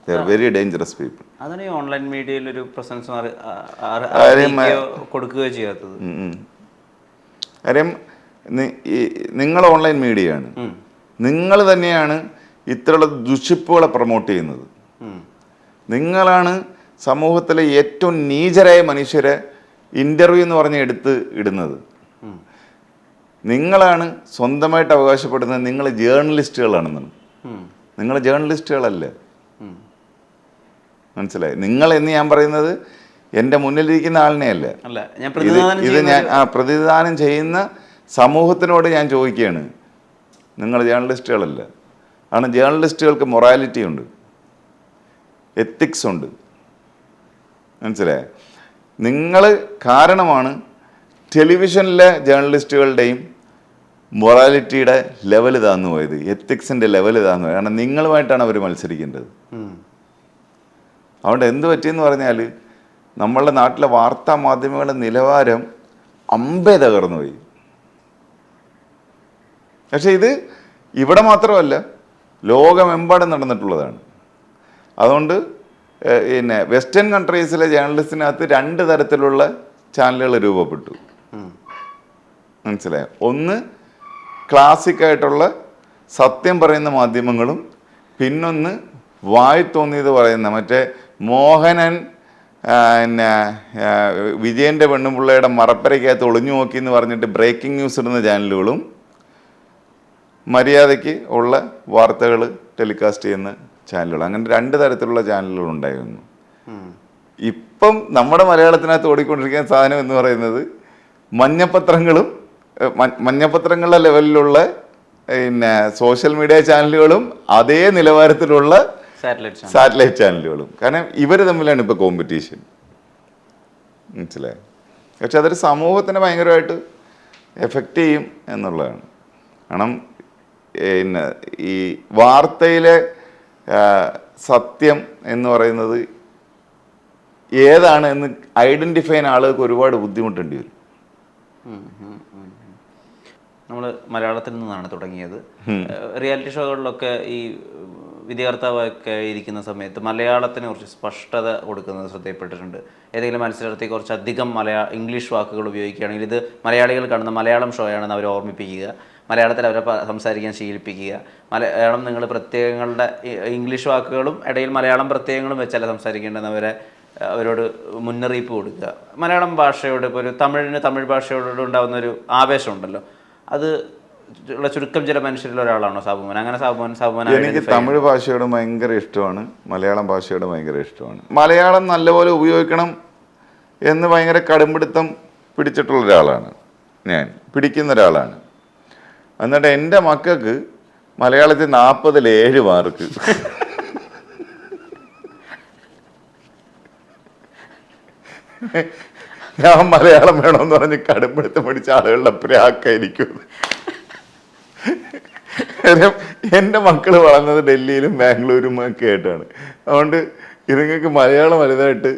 They are very dangerous people. അതാണ് ഈ ഓൺലൈൻ മീഡിയയിൽ ഒരു പ്രസൻസ് കൊടുക്കുകയോ ചെയ്യാത്തത്. കാര്യം നിങ്ങൾ ഓൺലൈൻ മീഡിയയാണ്, നിങ്ങൾ തന്നെയാണ് ഇത്തരമുള്ള ദുഷിപ്പുകളെ പ്രൊമോട്ട് ചെയ്യുന്നത്. നിങ്ങളാണ് സമൂഹത്തിലെ ഏറ്റവും നീചരായ മനുഷ്യരെ ഇൻ്റർവ്യൂ എന്ന് പറഞ്ഞ് എടുത്ത് ഇടുന്നത്. നിങ്ങളാണ് സ്വന്തമായിട്ട് അവകാശപ്പെടുന്നത് നിങ്ങൾ ജേർണലിസ്റ്റുകളാണെന്നാണ്. നിങ്ങൾ ജേർണലിസ്റ്റുകളല്ല, മനസ്സിലായി? നിങ്ങൾ എന്ന് ഞാൻ പറയുന്നത് എൻ്റെ മുന്നിലിരിക്കുന്ന ആളിനെയല്ല. ഇത് ഞാൻ പ്രതിനിധാനം ചെയ്യുന്ന സമൂഹത്തിനോട് ഞാൻ ചോദിക്കുകയാണ്. നിങ്ങൾ ജേർണലിസ്റ്റുകളല്ല. കാരണം ജേർണലിസ്റ്റുകൾക്ക് മൊറാലിറ്റി ഉണ്ട്, എത്തിക്സ് ഉണ്ട്, മനസ്സിലായി? നിങ്ങൾ കാരണമാണ് ടെലിവിഷനിലെ ജേർണലിസ്റ്റുകളുടെയും മൊറാലിറ്റിയുടെ ലെവൽ താന്നു പോയത്, എത്തിക്സിൻ്റെ ലെവൽ താന്നു പോയത്. കാരണം നിങ്ങളുമായിട്ടാണ് അവർ മത്സരിക്കേണ്ടത്. അതുകൊണ്ട് എന്ത് പറ്റിയെന്ന് പറഞ്ഞാൽ നമ്മളുടെ നാട്ടിലെ വാർത്താ മാധ്യമങ്ങളുടെ നിലവാരം അമ്പേ തകർന്നു പോയി. പക്ഷെ ഇത് ഇവിടെ മാത്രമല്ല, ലോകമെമ്പാടും നടന്നിട്ടുള്ളതാണ്. അതുകൊണ്ട് പിന്നെ വെസ്റ്റേൺ കൺട്രീസിലെ ജേർണലിസ്റ്റിനകത്ത് രണ്ട് തരത്തിലുള്ള ചാനലുകൾ രൂപപ്പെട്ടു, മനസ്സിലായോ? ഒന്ന് ക്ലാസിക്കായിട്ടുള്ള സത്യം പറയുന്ന മാധ്യമങ്ങളും, പിന്നൊന്ന് വായി തോന്നിയത് പറയുന്ന മറ്റേ മോഹനൻ പിന്നെ വിജയൻ്റെ പെണ്ണുപിള്ളയുടെ മറപ്പരയ്ക്കകത്ത് ഒളിഞ്ഞു നോക്കി എന്ന് പറഞ്ഞിട്ട് ബ്രേക്കിംഗ് ന്യൂസ് ഇടുന്ന ചാനലുകളും മര്യാദയ്ക്ക് ഉള്ള വാർത്തകൾ ടെലികാസ്റ്റ് ചെയ്യുന്ന ചാനലുകൾ, അങ്ങനെ 2 തരത്തിലുള്ള ചാനലുകൾ ഉണ്ടായിരുന്നു. ഇപ്പം നമ്മുടെ മലയാളത്തിനകത്ത് ഓടിക്കൊണ്ടിരിക്കുന്ന സാധനം എന്ന് പറയുന്നത് മഞ്ഞപ്പത്രങ്ങളും മഞ്ഞപ്പത്രങ്ങളുടെ ലെവലിലുള്ള പിന്നെ സോഷ്യൽ മീഡിയ ചാനലുകളും അതേ നിലവാരത്തിലുള്ള സാറ്റലൈറ്റ് ചാനലുകളും. കാരണം ഇവർ തമ്മിലാണ് ഇപ്പോൾ കോമ്പറ്റീഷൻ, മനസ്സിലായി. പക്ഷെ അതൊരു സമൂഹത്തിനെ ഭയങ്കരമായിട്ട് എഫക്റ്റ് ചെയ്യും എന്നുള്ളതാണ്. കാരണം പിന്നെ ഈ വാർത്തയിലെ സത്യം എന്ന് പറയുന്നത് ഏതാണ് എന്ന് ഐഡൻറ്റിഫൈ ചെയ്യാൻ ആളുകൾക്ക് ഒരുപാട് ബുദ്ധിമുട്ടേണ്ടി വരും. നമ്മൾ മലയാളത്തിൽ നിന്നാണ് തുടങ്ങിയത്. റിയാലിറ്റി ഷോകളിലൊക്കെ ഈ വിധികർത്താവൊക്കെ ഇരിക്കുന്ന സമയത്ത് മലയാളത്തിന് കുറച്ച് സ്പഷ്ടത കൊടുക്കുന്നത് ശ്രദ്ധയിൽപ്പെട്ടിട്ടുണ്ട്. ഏതെങ്കിലും മത്സരാർത്ഥി കുറച്ചധികം ഇംഗ്ലീഷ് വാക്കുകൾ ഉപയോഗിക്കുകയാണെങ്കിൽ ഇത് മലയാളികൾ കാണുന്ന മലയാളം ഷോ ആണെന്ന് അവരെ ഓർമ്മിപ്പിക്കുക, മലയാളത്തിൽ അവരെ സംസാരിക്കാൻ ശീലിപ്പിക്കുക. മലയാളം നിങ്ങൾ പ്രത്യയങ്ങളുടെ ഇംഗ്ലീഷ് വാക്കുകളും ഇടയിൽ മലയാളം പ്രത്യയങ്ങളും വെച്ചല്ല സംസാരിക്കേണ്ടതെന്ന് അവരോട് മുന്നറിയിപ്പ് കൊടുക്കുക. മലയാളം ഭാഷയോട് ഇപ്പോൾ ഒരു തമിഴ് ഭാഷയോട് ഉണ്ടാകുന്ന ഒരു ആവേശമുണ്ടല്ലോ, അത് ഉള്ള ചുരുക്കം ചില മനുഷ്യരിൽ ഒരാളാണോ സാബുമോൻ? അങ്ങനെ സാബുമോൻ എനിക്ക് തമിഴ് ഭാഷയോട് ഭയങ്കര ഇഷ്ടമാണ്, മലയാളം ഭാഷയോട് ഭയങ്കര ഇഷ്ടമാണ്. മലയാളം നല്ലപോലെ ഉപയോഗിക്കണം എന്ന് ഭയങ്കര കടുംപിടുത്തം പിടിച്ചിട്ടുള്ള ഒരാളാണ് ഞാൻ, പിടിക്കുന്ന ഒരാളാണ്. എന്നിട്ട് എൻ്റെ മക്കൾക്ക് മലയാളത്തിൽ 40-ൽ 7 മാർക്ക്. ഞാൻ മലയാളം വേണമെന്ന് പറഞ്ഞ് കടുംപിടുത്തം പിടിച്ച ആളുകളുടെ പ്രാക്കായിരിക്കും. എൻ്റെ മക്കൾ വളർന്നത് ഡൽഹിയിലും ബാംഗ്ലൂരും ഒക്കെ ആയിട്ടാണ്. അതുകൊണ്ട് ഇതുങ്ങൾക്ക് മലയാളം വലുതായിട്ട്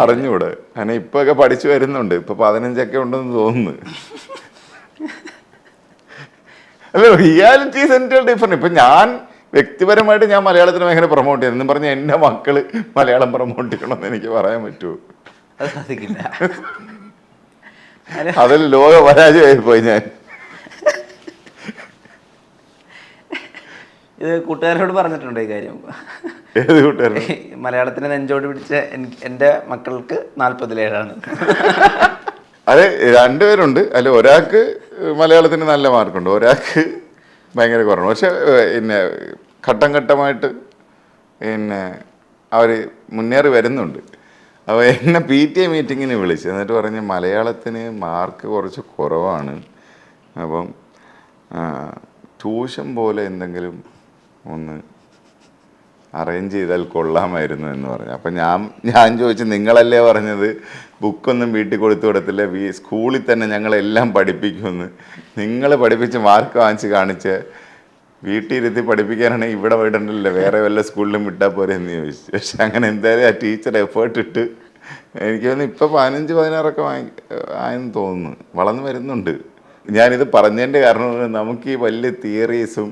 അറിഞ്ഞൂടെ. അങ്ങനെ ഇപ്പൊക്കെ പഠിച്ചു വരുന്നുണ്ട്, ഇപ്പൊ 15 ഉണ്ടെന്ന് തോന്നുന്നു. അല്ല, റിയാലിറ്റി സെന്റർ ഡിഫറെന്റ്. ഇപ്പൊ ഞാൻ വ്യക്തിപരമായിട്ട് ഞാൻ മലയാളത്തിന് ഭയങ്കര പ്രൊമോട്ട് ചെയ്യുന്നു പറഞ്ഞ എൻ്റെ മക്കള് മലയാളം പ്രൊമോട്ട് ചെയ്യണമെന്ന് എനിക്ക് പറയാൻ പറ്റുമോ? അതിൽ ലോക പരാജയമായി പോയി ഞാൻ. ഇത് കൂട്ടുകാരോട് പറഞ്ഞിട്ടുണ്ടോ ഈ കാര്യം? ഏത് കൂട്ടുകാരൻ? മലയാളത്തിന് നെഞ്ചോട് പിടിച്ച എൻ്റെ മക്കൾക്ക് 40-ൽ 7 അത് 2 പേരുണ്ട്. അല്ല, ഒരാൾക്ക് മലയാളത്തിന് നല്ല മാർക്കുണ്ട്, ഒരാൾക്ക് ഭയങ്കര കുറവാണ്. പക്ഷെ പിന്നെ ഘട്ടം ഘട്ടമായിട്ട് പിന്നെ അവർ മുന്നേറി വരുന്നുണ്ട്. അപ്പോൾ എന്നെ PTA മീറ്റിങ്ങിന് വിളിച്ചു, എന്നിട്ട് പറഞ്ഞ് മലയാളത്തിന് മാർക്ക് കുറച്ച് കുറവാണ്, അപ്പം ട്യൂഷൻ പോലെ എന്തെങ്കിലും ഒന്ന് അറേഞ്ച് ചെയ്താൽ കൊള്ളാമായിരുന്നു എന്ന് പറഞ്ഞു. അപ്പം ഞാൻ ചോദിച്ചു, നിങ്ങളല്ലേ പറഞ്ഞത് ബുക്കൊന്നും വീട്ടിൽ കൊടുത്തു വിടത്തില്ല, സ്കൂളിൽ തന്നെ ഞങ്ങളെല്ലാം പഠിപ്പിക്കുമെന്ന്. നിങ്ങൾ പഠിപ്പിച്ച് മാർക്ക് വാങ്ങിച്ച് കാണിച്ച് വീട്ടിൽ ഇരുത്തി പഠിപ്പിക്കാനാണെങ്കിൽ ഇവിടെ വിടണ്ടല്ലോ, വേറെ വല്ല സ്കൂളിലും വിട്ടാൽ പോരെ എന്ന് ചോദിച്ചു. പക്ഷെ അങ്ങനെ എന്തായാലും ആ ടീച്ചർ എഫേർട്ട് ഇട്ട് എനിക്ക് തോന്നുന്നു ഇപ്പോൾ 15-16 ആയെന്ന് തോന്നുന്നു, വളർന്നു വരുന്നുണ്ട്. ഞാനിത് പറഞ്ഞതിൻ്റെ കാരണം നമുക്ക് ഈ വലിയ തിയറീസും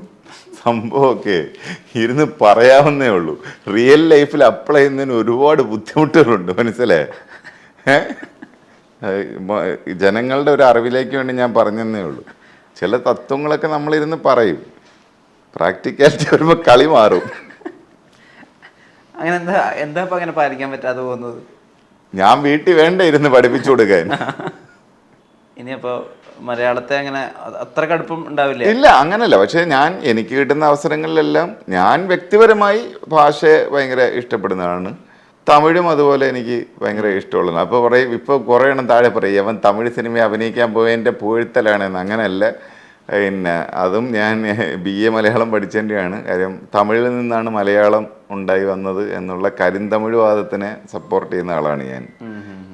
സംഭവമൊക്കെ ഇരുന്ന് പറയാവുന്നേ ഉള്ളൂ. റിയൽ ലൈഫിൽ അപ്ലൈ ചെയ്യുന്നതിന് ഒരുപാട് ബുദ്ധിമുട്ടുകളുണ്ട്, മനസ്സിലായേ? ജനങ്ങളുടെ ഒരു അറിവിലേക്ക് വേണ്ടി ഞാൻ പറഞ്ഞതേ ഉള്ളൂ. ചില തത്വങ്ങളൊക്കെ നമ്മളിരുന്ന് പറയും, പ്രാക്ടിക്കാലിറ്റി വരുമ്പോൾ കളി മാറും. അങ്ങനെ എന്താ ഇപ്പം അങ്ങനെ പാലിക്കാൻ പറ്റാതെ പോകുന്നത്? ഞാൻ വീട്ടിൽ വേണ്ട ഇരുന്ന് പഠിപ്പിച്ചു കൊടുക്കാൻ. ഇനിയപ്പോൾ മലയാളത്തെ അങ്ങനെ അത്ര കടുപ്പം ഉണ്ടാവില്ല? ഇല്ല, അങ്ങനല്ല. പക്ഷേ എനിക്ക് കിട്ടുന്ന അവസരങ്ങളിലെല്ലാം ഞാൻ വ്യക്തിപരമായി ഭാഷയെ ഭയങ്കര ഇഷ്ടപ്പെടുന്നതാണ്. തമിഴും അതുപോലെ എനിക്ക് ഭയങ്കര ഇഷ്ടമുള്ളതാണ്. അപ്പോൾ പറയും, ഇപ്പോൾ കുറേ എണ്ണം താഴെ പറയും അവൻ തമിഴ് സിനിമ അഭിനയിക്കാൻ പോയതിൻ്റെ പുഴുത്തലാണെന്ന്. അങ്ങനെയല്ല, പിന്നെ അതും ഞാൻ BA മലയാളം പഠിച്ചതിൻ്റെയാണ്. കാര്യം തമിഴിൽ നിന്നാണ് മലയാളം ഉണ്ടായി വന്നത് എന്നുള്ള കരിന്തമിഴ് വാദത്തിനെ സപ്പോർട്ട് ചെയ്യുന്ന ആളാണ് ഞാൻ.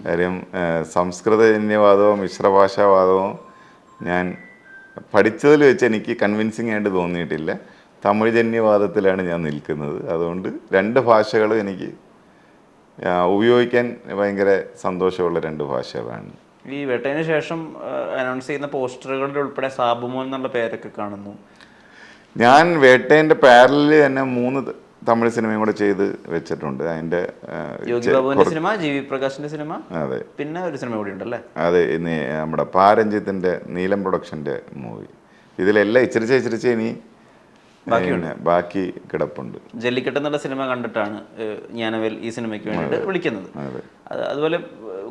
കാര്യം സംസ്കൃതജന്യവാദമോ മിശ്രഭാഷാവാദമോ ഞാൻ പഠിച്ചതിൽ വെച്ച് എനിക്ക് കൺവിൻസിങ് ആയിട്ട് തോന്നിയിട്ടില്ല. തമിഴ് ജന്യവാദത്തിലാണ് ഞാൻ നിൽക്കുന്നത്. അതുകൊണ്ട് 2 ഭാഷകളും എനിക്ക് ഉപയോഗിക്കാൻ ഭയങ്കര സന്തോഷമുള്ള 2 ഭാഷകളാണ്. ഈ വേട്ടയിന് ശേഷം അനൗൺസ് ചെയ്യുന്ന പോസ്റ്ററുകളിൽ ഉൾപ്പെടെ സാബുമോൻ എന്നുള്ള പേരൊക്കെ കാണുന്നു. ഞാൻ വേട്ടേൻ്റെ പാരലിൽ തന്നെ 3 തമിഴ് സിനിമയും കൂടെ ചെയ്ത് വെച്ചിട്ടുണ്ട്. അതിൻ്റെ യോഗി ബാബുവിന്റെ സിനിമ, GV പ്രകാശിന്റെ സിനിമ, അതെ, പിന്നെ ഒരു സിനിമ കൂടി ഉണ്ടല്ലേ? അതെ, നമ്മുടെ പാരഞ്ജിത്തിൻ്റെ നീലം പ്രൊഡക്ഷൻ്റെ മൂവി. ഇതിലെല്ലാം ഇച്ചിരിച്ച് ഇനി ബാക്കി കിടപ്പുണ്ട്. ജല്ലിക്കെട്ട് എന്നുള്ള സിനിമ കണ്ടിട്ടാണ് ജ്ഞാനവേൽ ഈ സിനിമയ്ക്ക് വേണ്ടിയിട്ട് വിളിക്കുന്നത്. അതുപോലെ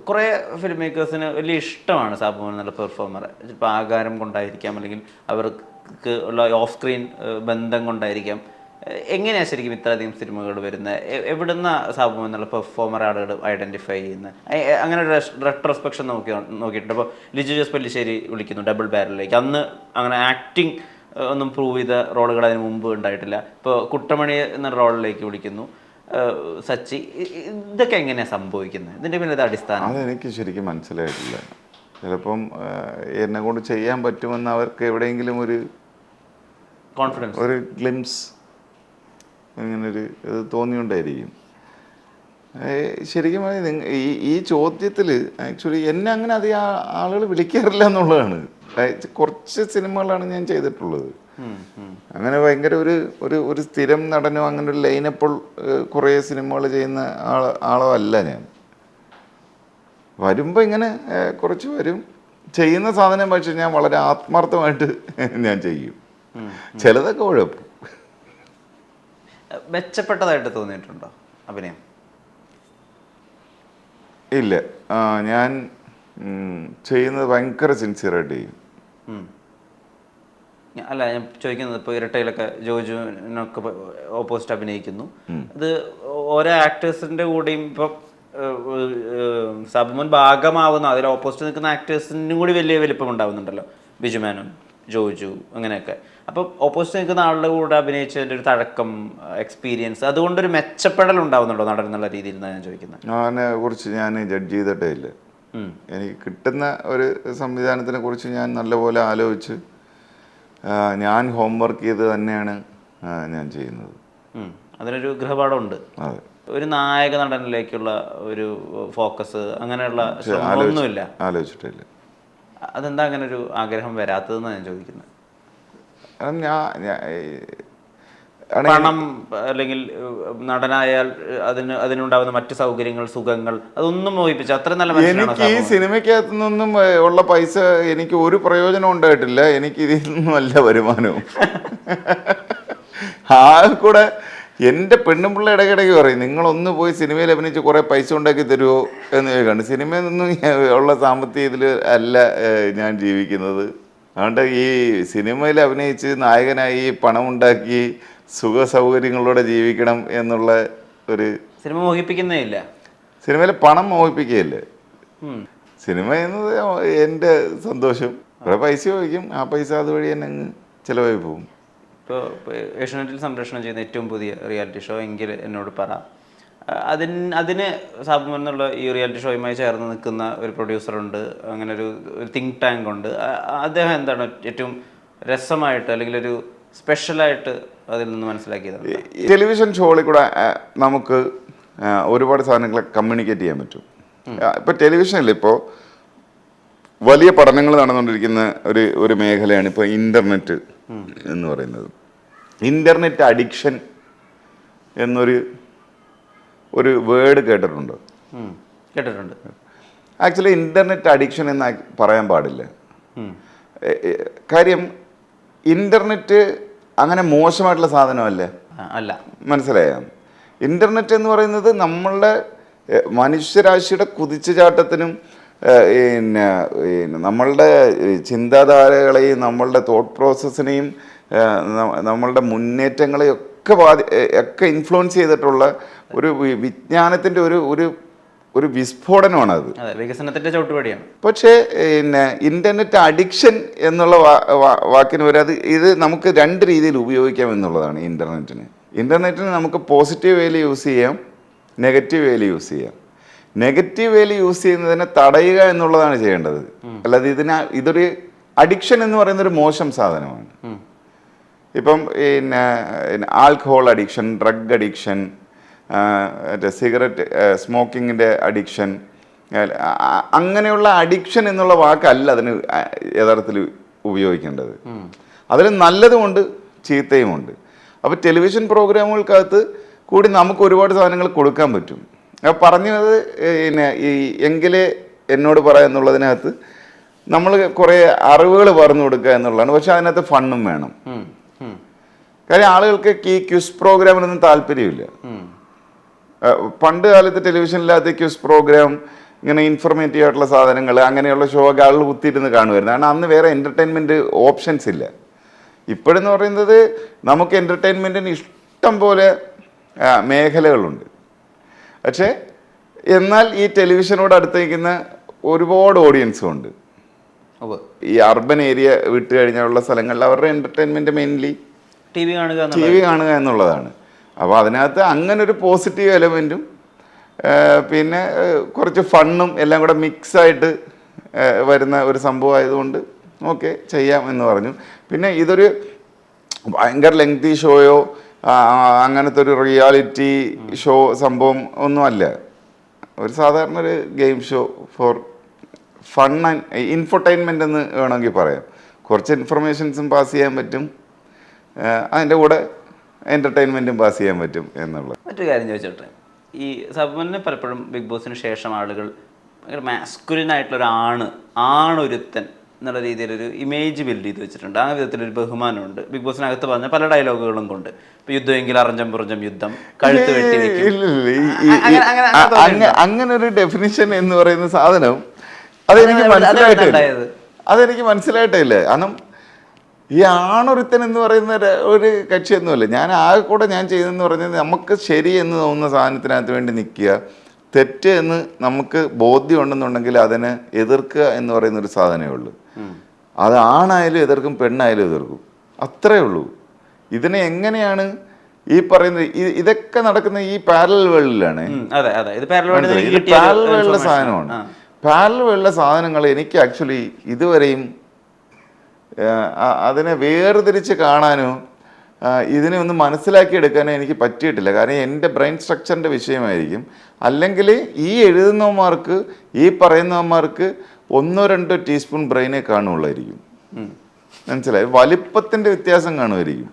കുറേ ഫിലിം മേക്കേഴ്സിന് വലിയ ഇഷ്ടമാണ് സാബു എന്നുള്ള പെർഫോമർ. ചിലപ്പോൾ ആകാരം കൊണ്ടായിരിക്കാം, അല്ലെങ്കിൽ അവർക്ക് ഉള്ള ഓഫ് സ്ക്രീൻ ബന്ധം കൊണ്ടായിരിക്കാം. എങ്ങനെയാണ് ശരിക്കും ഇത്രയധികം സിനിമകൾ വരുന്നത്? എവിടുന്ന സാബു എന്നുള്ള പെർഫോമർ ആളുകൾ ഐഡൻറ്റിഫൈ ചെയ്യുന്നത്? അങ്ങനെ ഒരു റെട്രോസ്പെക്ഷൻ നോക്കിയിട്ടുണ്ട്. അപ്പോൾ ലിജു ജോസ് പല്ലിശ്ശേരി വിളിക്കുന്നു ഡബിൾ ബാരലിലേക്ക്. അന്ന് അങ്ങനെ ആക്ടിങ് ഒന്നും പ്രൂവ് ചെയ്ത റോളുകൾ അതിന് മുമ്പ് ഉണ്ടായിട്ടില്ല. ഇപ്പോൾ കുട്ടമണി എന്ന റോളിലേക്ക് വിളിക്കുന്നു സച്ചി. ഇതൊക്കെ എങ്ങനെയാണ് സംഭവിക്കുന്നത്? ഇതിൻ്റെ പിന്നെ അടിസ്ഥാനം അതെനിക്ക് ശരിക്കും മനസ്സിലായിട്ടില്ല. ചിലപ്പം എന്നെ കൊണ്ട് ചെയ്യാൻ പറ്റുമെന്ന് അവർക്ക് എവിടെയെങ്കിലും ഒരു കോൺഫിഡൻസ്, ഒരു ഗ്ലിംസ്, ഇങ്ങനൊരു ഇത് തോന്നിയോണ്ടായിരിക്കും. ശരിക്കും ഈ ചോദ്യത്തിൽ ആക്ച്വലി എന്നെ അങ്ങനെ അധികം ആളുകൾ വിളിക്കാറില്ല എന്നുള്ളതാണ്. കുറച്ച് സിനിമകളാണ് ഞാൻ ചെയ്തിട്ടുള്ളത്. അങ്ങനെ ഭയങ്കര ഒരു സ്ഥിരം നടനോ അങ്ങനെ ഒരു ലൈനപ്പോൾ കുറേ സിനിമകൾ ചെയ്യുന്ന ആളോ അല്ല ഞാൻ. വരുമ്പോൾ ഇങ്ങനെ കുറച്ച് വരും, ചെയ്യുന്ന സാധനം പക്ഷേ ഞാൻ വളരെ ആത്മാർത്ഥമായിട്ട് ഞാൻ ചെയ്യും. ചിലതൊക്കെ കുഴപ്പം. മെച്ചപ്പെട്ടതായിട്ട് തോന്നിയിട്ടുണ്ടോ അഭിനയം? ഇല്ല, ഞാൻ ചെയ്യുന്നത് ഭയങ്കര സിൻസിയറായിട്ട് ചെയ്യും. അല്ല, ഞാൻ ചോദിക്കുന്നത് ഇപ്പോൾ ഇരട്ടയിലൊക്കെ ജോജുവിനൊക്കെ ഓപ്പോസിറ്റ് അഭിനയിക്കുന്നു. ഇത് ഓരോ ആക്ടേഴ്സിൻ്റെ കൂടെയും ഇപ്പം സാബുമോൻ ഭാഗമാവുന്ന അതിൽ ഓപ്പോസിറ്റ് നിൽക്കുന്ന ആക്ടേഴ്സിനും കൂടി വലിയ വലിപ്പം ഉണ്ടാവുന്നുണ്ടല്ലോ. ബിജുമേനോൻ, ജോജു, അങ്ങനെയൊക്കെ. അപ്പോൾ ഓപ്പോസിറ്റ് നിൽക്കുന്ന ആളുടെ കൂടെ അഭിനയിച്ചതിൻ്റെ ഒരു തഴക്കം, എക്സ്പീരിയൻസ്, അതുകൊണ്ടൊരു മെച്ചപ്പെടൽ ഉണ്ടാവുന്നുണ്ടോ നടൻ എന്നുള്ള രീതിയിൽ ഞാൻ ചോദിക്കുന്നത്? അതിനെ കുറിച്ച് ഞാൻ ജഡ്ജ് ചെയ്തിട്ടേ ഇല്ല. എനിക്ക് കിട്ടുന്ന ഒരു സംവിധാനത്തിനെ കുറിച്ച് ഞാൻ നല്ലപോലെ ആലോചിച്ച് ഞാൻ ഹോംവർക്ക് ചെയ്ത് തന്നെയാണ് ഞാൻ ചെയ്യുന്നത്. അതിനൊരു ഗൃഹപാഠമുണ്ട്. അതെ. ഒരു നായക നടനിലേക്കുള്ള ഒരു ഫോക്കസ് അങ്ങനെയുള്ള ഒന്നുമില്ല, ആലോചിച്ചിട്ടില്ല. അതെന്താ അങ്ങനെ ഒരു ആഗ്രഹം വരാത്തതെന്നാണ് ഞാൻ ചോദിക്കുന്നത്. പണം അല്ലെങ്കിൽ നടനായാൽ അതിനുണ്ടാവുന്ന മറ്റു സൗകര്യങ്ങൾ, സുഖങ്ങൾ, അതൊന്നും മോഹിപ്പിച്ച അത്ര നല്ല എനിക്ക് ഈ സിനിമയ്ക്കകത്തു നിന്നും ഉള്ള പൈസ എനിക്ക് ഒരു പ്രയോജനം ഉണ്ടായിട്ടില്ല. എനിക്ക് ഇതിൽ നിന്നും അല്ല വരുമാനവും. ആ കൂടെ എൻ്റെ പെണ്ണുപിള്ള ഇടയ്ക്കിടയ്ക്ക് പറയും, നിങ്ങളൊന്ന് പോയി സിനിമയിൽ അഭിനയിച്ച് കുറേ പൈസ ഉണ്ടാക്കി തരുമോ എന്ന് ചോദിക്കാണ്ട്. സിനിമയിൽ നിന്നും ഉള്ള സാമ്പത്തിക ഇതിൽ അല്ല ഞാൻ ജീവിക്കുന്നത്. അതുകൊണ്ട് ഈ സിനിമയിൽ അഭിനയിച്ച് നായകനായി പണമുണ്ടാക്കി സുഖ സൗകര്യങ്ങളോടെ ജീവിക്കണം എന്നുള്ള ഒരു സിനിമ മോഹിപ്പിക്കുന്നേ ഇല്ല. സിനിമയിൽ പണം മോഹിപ്പിക്കുകയില്ല. സിനിമ എന്നത് എൻ്റെ സന്തോഷം. കുറേ പൈസ ചോദിക്കും, ആ പൈസ അതുവഴി തന്നെ അങ്ങ് ചിലവായി പോകും. ഇപ്പോൾ ഏഷ്യാനെറ്റിൽ സംപ്രേഷണം ചെയ്യുന്ന ഏറ്റവും പുതിയ റിയാലിറ്റി ഷോ എങ്കിൽ എന്നോട് പറ. അതിന് സാബു എന്നുള്ള ഈ റിയാലിറ്റി ഷോയുമായി ചേർന്ന് നിൽക്കുന്ന ഒരു പ്രൊഡ്യൂസറുണ്ട്, അങ്ങനെ ഒരു തിങ്ക് ടാങ്ക് ഉണ്ട്. അദ്ദേഹം എന്താണ് ഏറ്റവും രസമായിട്ട് അല്ലെങ്കിൽ ഒരു സ്പെഷ്യലായിട്ട് അതിൽ നിന്ന് മനസ്സിലാക്കിയത്? ടെലിവിഷൻ ഷോകളിൽ കൂടെ നമുക്ക് ഒരുപാട് സാധനങ്ങളെ കമ്മ്യൂണിക്കേറ്റ് ചെയ്യാൻ പറ്റും. ഇപ്പോൾ ടെലിവിഷനിൽ ഇപ്പോൾ വലിയ പഠനങ്ങൾ നടന്നുകൊണ്ടിരിക്കുന്ന ഒരു മേഖലയാണ് ഇപ്പോൾ ഇൻ്റർനെറ്റ് എന്ന് പറയുന്നത്. ഇൻ്റർനെറ്റ് അഡിക്ഷൻ എന്നൊരു വേർഡ് കേട്ടിട്ടുണ്ടോ? കേട്ടിട്ടുണ്ട്. ആക്ച്വലി ഇൻ്റർനെറ്റ് അഡിക്ഷൻ എന്ന് പറയാൻ പാടില്ല. കാര്യം ഇൻ്റർനെറ്റ് അങ്ങനെ മോശമായിട്ടുള്ള സാധനമല്ല. അല്ല, മനസ്സിലായോ? ഇൻ്റർനെറ്റ് എന്ന് പറയുന്നത് നമ്മളുടെ മനുഷ്യരാശിയുടെ കുതിച്ചുചാട്ടത്തിനും പിന്നെ നമ്മളുടെ ചിന്താധാരകളെയും നമ്മളുടെ തോട്ട് പ്രോസസ്സിനെയും നമ്മളുടെ മുന്നേറ്റങ്ങളെയും ഒക്കെ ഇൻഫ്ലുവൻസ് ചെയ്തിട്ടുള്ള ഒരു വിജ്ഞാനത്തിൻ്റെ ഒരു വിസ്ഫോടനമാണത്. വികസനത്തിൻ്റെ ചവിട്ടുപടിയാണ്. പക്ഷേ പിന്നെ ഇൻ്റർനെറ്റ് അഡിക്ഷൻ എന്നുള്ള വാക്കിന് വരെ ഇത് നമുക്ക് രണ്ട് രീതിയിൽ ഉപയോഗിക്കാം എന്നുള്ളതാണ്. ഇൻ്റർനെറ്റിന് നമുക്ക് പോസിറ്റീവ് വേയിൽ യൂസ് ചെയ്യാം, നെഗറ്റീവ് വേയിൽ യൂസ് ചെയ്യാം. നെഗറ്റീവ് വേയിൽ യൂസ് ചെയ്യുന്നതിനെ തടയുക എന്നുള്ളതാണ് ചെയ്യേണ്ടത്. അല്ലാതെ ഇതൊരു അഡിക്ഷൻ എന്ന് പറയുന്നൊരു മോശം സാധനമാണ്. ഇപ്പം പിന്നെ alcohol addiction, drug addiction, cigarette സ്മോക്കിങ്ങിൻ്റെ അഡിക്ഷൻ, അങ്ങനെയുള്ള അഡിക്ഷൻ എന്നുള്ള വാക്കല്ല അതിന് യഥാർത്ഥത്തിൽ ഉപയോഗിക്കേണ്ടത്. അതിൽ നല്ലതുമുണ്ട് ചീത്തയുമുണ്ട്. അപ്പോൾ ടെലിവിഷൻ പ്രോഗ്രാമുകൾക്കകത്ത് കൂടി നമുക്ക് ഒരുപാട് സാധനങ്ങൾ കൊടുക്കാൻ പറ്റും. പറഞ്ഞത് പിന്നെ ഈ എങ്കിലേ എന്നോട് പറയാം എന്നുള്ളതിനകത്ത് നമ്മൾ കുറേ അറിവുകൾ പറഞ്ഞു കൊടുക്കുക എന്നുള്ളതാണ്. പക്ഷെ അതിനകത്ത് ഫണ്ണും വേണം. കാര്യം ആളുകൾക്ക് ഈ ക്വിസ് പ്രോഗ്രാമിനൊന്നും താല്പര്യമില്ല. പണ്ട് കാലത്ത് ടെലിവിഷനിലകത്ത് ക്വിസ് പ്രോഗ്രാം, ഇങ്ങനെ ഇൻഫർമേറ്റീവ് ആയിട്ടുള്ള സാധനങ്ങൾ, അങ്ങനെയുള്ള ഷോ ഒക്കെ ആളുകൾ കുത്തിയിരുന്ന് കാണുമായിരുന്നു. കാരണം അന്ന് വേറെ എൻ്റർടൈൻമെൻറ്റ് ഓപ്ഷൻസ് ഇല്ല. ഇപ്പോഴെന്ന് പറയുന്നത് നമുക്ക് എൻ്റർടൈൻമെൻറ്റിന് ഇഷ്ടം പോലെ മേഖലകളുണ്ട്. പക്ഷേ എന്നാൽ ഈ ടെലിവിഷനോട് അടുത്ത് നിൽക്കുന്ന ഒരുപാട് ഓഡിയൻസും ഉണ്ട്. ഈ അർബൻ ഏരിയ വിട്ട് കഴിഞ്ഞുള്ള സ്ഥലങ്ങളിൽ അവരുടെ എൻ്റർടൈൻമെൻറ്റ് മെയിൻലി ടി വി കാണുക എന്നുള്ളതാണ്. അപ്പോൾ അതിനകത്ത് അങ്ങനെ ഒരു പോസിറ്റീവ് എലമെൻറ്റും പിന്നെ കുറച്ച് ഫണ്ണും എല്ലാം കൂടെ മിക്സായിട്ട് വരുന്ന ഒരു സംഭവം ആയതുകൊണ്ട് ഓക്കെ ചെയ്യാം എന്ന് പറഞ്ഞു. പിന്നെ ഇതൊരു ഭയങ്കര ലെങ്തി ഷോയോ അങ്ങനത്തെ ഒരു റിയാലിറ്റി ഷോ സംഭവം ഒന്നുമല്ല. ഒരു സാധാരണ ഒരു game show for fun and infotainment എന്ന് വേണമെങ്കിൽ പറയാം. കുറച്ച് ഇൻഫർമേഷൻസും പാസ് ചെയ്യാൻ പറ്റും, അതിൻ്റെ കൂടെ എൻ്റർടൈൻമെൻറ്റും പാസ് ചെയ്യാൻ പറ്റും എന്നുള്ളത്. മറ്റൊരു കാര്യം ചോദിച്ചോട്ടെ, ഈ സബനെ പലപ്പോഴും ബിഗ് ബോസിന് ശേഷം ആളുകൾ ഭയങ്കര മാസ്കുലിൻ ആയിട്ടുള്ള ആണൊരുത്തൻ എന്നുള്ള രീതിയിലൊരു ഇമേജ് ബിൽഡ് ചെയ്ത് വെച്ചിട്ടുണ്ട്. ആ വിധത്തിലൊരു ബഹുമാനമുണ്ട് ബിഗ് ബോസിനകത്ത് പറഞ്ഞ പല ഡയലോഗുകളും കൊണ്ട്. ഇപ്പൊ യുദ്ധമെങ്കിൽ അറഞ്ചം പുറഞ്ചം യുദ്ധം, കഴുത്ത് വെട്ടി വെക്കും, അങ്ങനെ ഒരു ഡെഫിനിഷൻ എന്ന് പറയുന്ന സാധനം അതെനിക്ക് മനസ്സിലായിട്ടില്ല. കാരണം ഈ ആണൊരുത്തൻ എന്ന് പറയുന്ന ഒരു കക്ഷിയൊന്നുമല്ല. ഞാൻ ആകെ കൂടെ ഞാൻ ചെയ്തതെന്ന് പറഞ്ഞത് നമുക്ക് ശരി എന്ന് തോന്നുന്ന സാധനത്തിനകത്ത് വേണ്ടി നിൽക്കുക, തെറ്റ് എന്ന് നമുക്ക് ബോധ്യം ഉണ്ടെന്നുണ്ടെങ്കിൽ അതിനെ എതിർക്കുക എന്ന് പറയുന്ന ഒരു സാധനമേ ഉള്ളൂ. അത് ആണായാലും എതിർക്കും, പെണ്ണായാലും എതിർക്കും, അത്രേ ഉള്ളൂ. ഇതിനെ എങ്ങനെയാണ് ഈ പറയുന്നത്, ഇതൊക്കെ നടക്കുന്ന ഈ പാരലൽ വേൾഡിലാണ്. ഇത് പാരലൽ വേൾഡിലെ സാധനമാണ്. പാരലൽ വേൾഡിലെ സാധനങ്ങൾ എനിക്ക് ആക്ച്വലി ഇതുവരെയും അതിനെ വേർതിരിച്ച് കാണാനോ ഇതിനെ ഒന്ന് മനസ്സിലാക്കിയെടുക്കാനോ എനിക്ക് പറ്റിയിട്ടില്ല. കാരണം എൻ്റെ ബ്രെയിൻ സ്ട്രക്ചറിൻ്റെ വിഷയമായിരിക്കും. അല്ലെങ്കിൽ ഈ എഴുതുന്നവന്മാർക്ക്, ഈ പറയുന്നവന്മാർക്ക് 1-2 ടീസ്പൂൺ ബ്രെയിനെ കാണുള്ളായിരിക്കും. മനസ്സിലായി? വലിപ്പത്തിൻ്റെ വ്യത്യാസം കാണുമായിരിക്കും.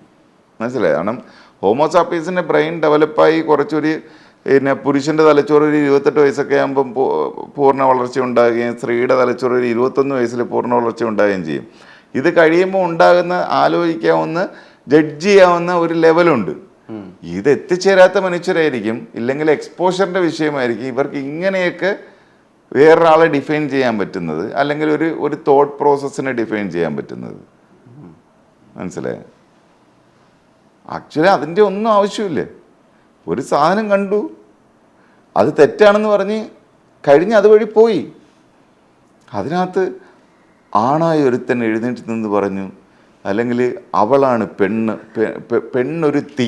മനസ്സിലായി? കാരണം ഹോമോസാപ്പീസിൻ്റെ ബ്രെയിൻ ഡെവലപ്പായി കുറച്ചൊരു പിന്നെ പുരുഷൻ്റെ തലച്ചോറ് ഒരു 28 വയസ്സൊക്കെ ആകുമ്പം പൂർണ്ണ വളർച്ച ഉണ്ടാകുകയും സ്ത്രീയുടെ തലച്ചോറ് ഒരു 21 വയസ്സിൽ പൂർണ്ണ വളർച്ച ഉണ്ടാകുകയും ചെയ്യും. ഇത് കഴിയുമ്പോൾ ഉണ്ടാകുന്ന ആലോചിക്കാവുന്ന, ജഡ്ജ് ചെയ്യാവുന്ന ഒരു ലെവലുണ്ട്. ഇത് എത്തിച്ചേരാത്ത മനുഷ്യരായിരിക്കും, ഇല്ലെങ്കിൽ എക്സ്പോഷറിൻ്റെ വിഷയമായിരിക്കും ഇവർക്ക് ഇങ്ങനെയൊക്കെ വേറൊരാളെ ഡിഫൈൻ ചെയ്യാൻ പറ്റുന്നത്, അല്ലെങ്കിൽ ഒരു തോട്ട് പ്രോസസ്സിനെ ഡിഫൈൻ ചെയ്യാൻ പറ്റുന്നത്. മനസ്സിലായോ? ആക്ച്വലി അതിൻ്റെ ഒന്നും ആവശ്യമില്ല. ഒരു സാധനം കണ്ടു, അത് തെറ്റാണെന്ന് പറഞ്ഞ് കഴിഞ്ഞ് അതുവഴി പോയി. അതിനകത്ത് ആണായ ഒരുത്തൻ എഴുന്നേറ്റ് നിന്ന് പറഞ്ഞു, അല്ലെങ്കിൽ അവളാണ് പെണ്ണൊരു തീ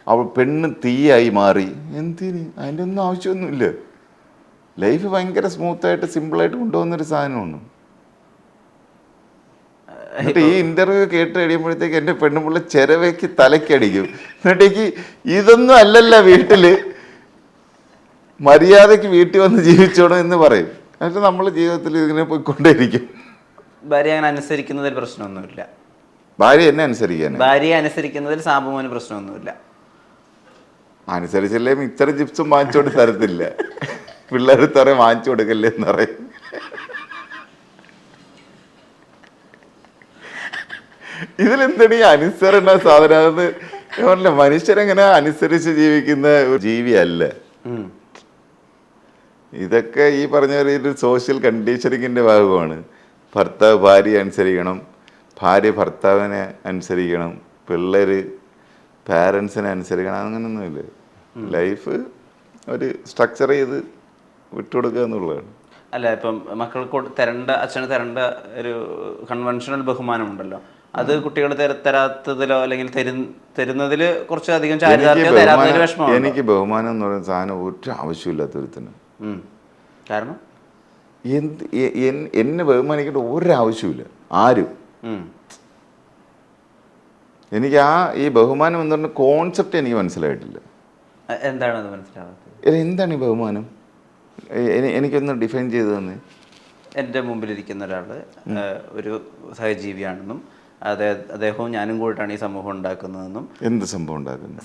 അവൾ പെണ്ണ് തീയായി മാറി. എന്തിന്? അതിൻ്റെ ഒന്നും ആവശ്യമൊന്നുമില്ല. ലൈഫ് ഭയങ്കര സ്മൂത്തായിട്ട് സിമ്പിളായിട്ട് കൊണ്ടുപോകുന്നൊരു സാധനമാണ്. എന്നിട്ട് ഈ ഇന്റർവ്യൂ കേട്ട് കഴിയുമ്പോഴത്തേക്ക് എൻ്റെ പെണ്ണുപിള്ള ചെരവയ്ക്ക് തലക്കടിക്കും. എന്നിട്ടേക്ക് ഇതൊന്നും അല്ലല്ല, വീട്ടില് മര്യാദയ്ക്ക് വീട്ടിൽ വന്ന് ജീവിച്ചോണം എന്ന് പറയും. എന്നിട്ട് നമ്മൾ ജീവിതത്തിൽ ഇങ്ങനെ പോയിക്കൊണ്ടേയിരിക്കും. ഭാര്യ അങ്ങനെ അനുസരിക്കുന്നതിൽ പ്രശ്നമൊന്നുമില്ല. ഭാര്യയെ അനുസരിക്കുന്നതിൽ സാബുമോന് പ്രശ്നമൊന്നുമില്ല. അനുസരിച്ചല്ലേ ഇത്തരം ജിപ്സും വാങ്ങിച്ചോണ്ട് തരത്തില്ല. പിള്ളേർ തറ വാങ്ങിച്ചു കൊടുക്കല്ലേ എന്ന് പറയും. ഇതിലെന്താണ് ഈ അനുസരണ സാധനം? പറഞ്ഞില്ല, മനുഷ്യരെങ്ങനെ അനുസരിച്ച് ജീവിക്കുന്ന ഒരു ജീവിയല്ല. ഇതൊക്കെ ഈ പറഞ്ഞ ഒരു സോഷ്യൽ കണ്ടീഷനിങ്ങിൻ്റെ ഭാഗമാണ്. ഭർത്താവ് ഭാര്യയെ അനുസരിക്കണം, ഭാര്യ ഭർത്താവിനെ അനുസരിക്കണം, പിള്ളേർ പാരൻസിനെ അനുസരിക്കണം. അങ്ങനെയൊന്നുമില്ല. ലൈഫ് ഒരു സ്ട്രക്ചർ ചെയ്ത് വിട്ടുകൊടുക്കുക എന്നുള്ളതാണ്. അല്ല, ഇപ്പം മക്കൾക്ക് അച്ഛന് തരേണ്ട ഒരു കൺവെൻഷണൽ ബഹുമാനം ഉണ്ടല്ലോ, അത് കുട്ടികൾ തരാത്തതിലോ അല്ലെങ്കിൽ തരുന്നതിൽ കുറച്ചധികം വിഷമം. എനിക്ക് ബഹുമാനം എന്ന് പറയുന്ന സാധനം ഒരു ആവശ്യമില്ലാത്തൊരുത്തിന്. കാരണം എന്നെ ബഹുമാനിക്കേണ്ട ഒരാവശ്യമില്ല ആരും. എനിക്ക് ഈ ബഹുമാനം എന്ന് പറഞ്ഞ കോൺസെപ്റ്റ് എനിക്ക് മനസ്സിലായിട്ടില്ല. എന്താണ് അത് മനസ്സിലാവാത്തത്? എന്താണ് ഈ ബഹുമാനം? എനിക്കൊന്ന് ഡിഫൈൻ ചെയ്തു തന്നെ. എൻ്റെ മുമ്പിലിരിക്കുന്ന ഒരാൾ ഒരു സഹജീവിയാണെന്നും അദ്ദേഹവും ഞാനും കൂടിയിട്ടാണ് ഈ സമൂഹം ഉണ്ടാക്കുന്നതെന്നും. എന്ത് സംഭവം ഉണ്ടാക്കുന്നത്?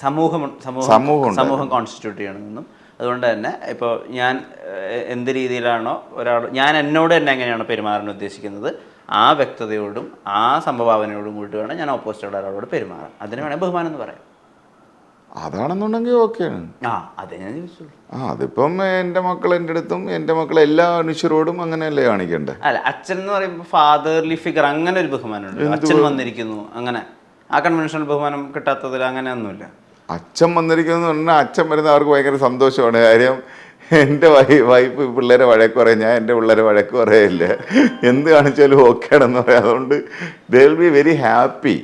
സമൂഹം കോൺസ്റ്റിറ്റ്യൂട്ട് ചെയ്യണമെന്നും. അതുകൊണ്ട് തന്നെ ഇപ്പോൾ ഞാൻ എന്ത് രീതിയിലാണോ ഞാൻ എന്നോട് തന്നെ എങ്ങനെയാണോ പെരുമാറാൻ ഉദ്ദേശിക്കുന്നത് ആ വ്യക്തതയോടും ആ സംഭവഭാവനയോടും കൂടി വേണം ഞാൻ ഓപ്പോസിറ്റുള്ള ഒരാളോട് പെരുമാറാം. അതിന് വേണേൽ ബഹുമാനം എന്ന് പറയാം. അതാണെന്നുണ്ടെങ്കിൽ ഓക്കെയാണ്. അതെ ഞാൻ ചോദിച്ചുള്ളൂ. അതിപ്പം എൻ്റെ മക്കൾ എൻ്റെ അടുത്തും എൻ്റെ മക്കൾ എല്ലാ മനുഷ്യരോടും അങ്ങനെയല്ലേ കാണിക്കണ്ടേ? അല്ല, അച്ഛൻ എന്ന് പറയുമ്പോൾ ഫാദർലി ഫിഗർ അങ്ങനെ ഒരു ബഹുമാനമുണ്ട്. അച്ഛൻ വന്നിരിക്കുന്നു അങ്ങനെ ആ കൺവെൻഷണൽ ബഹുമാനം കിട്ടാത്തതിൽ അങ്ങനെയൊന്നുമില്ല. അച്ഛൻ വന്നിരിക്കുന്നു പറഞ്ഞാൽ അച്ഛൻ വരുന്ന അവർക്ക് ഭയങ്കര സന്തോഷമാണ്. കാര്യം എൻ്റെ വൈഫ് പിള്ളേരെ വഴക്ക് പറയും, ഞാൻ എൻ്റെ പിള്ളേരെ വഴക്ക് പറയില്ല, എന്ത് കാണിച്ചാലും ഓക്കെ ആണെന്ന് പറയാം. അതുകൊണ്ട് they will be very happy.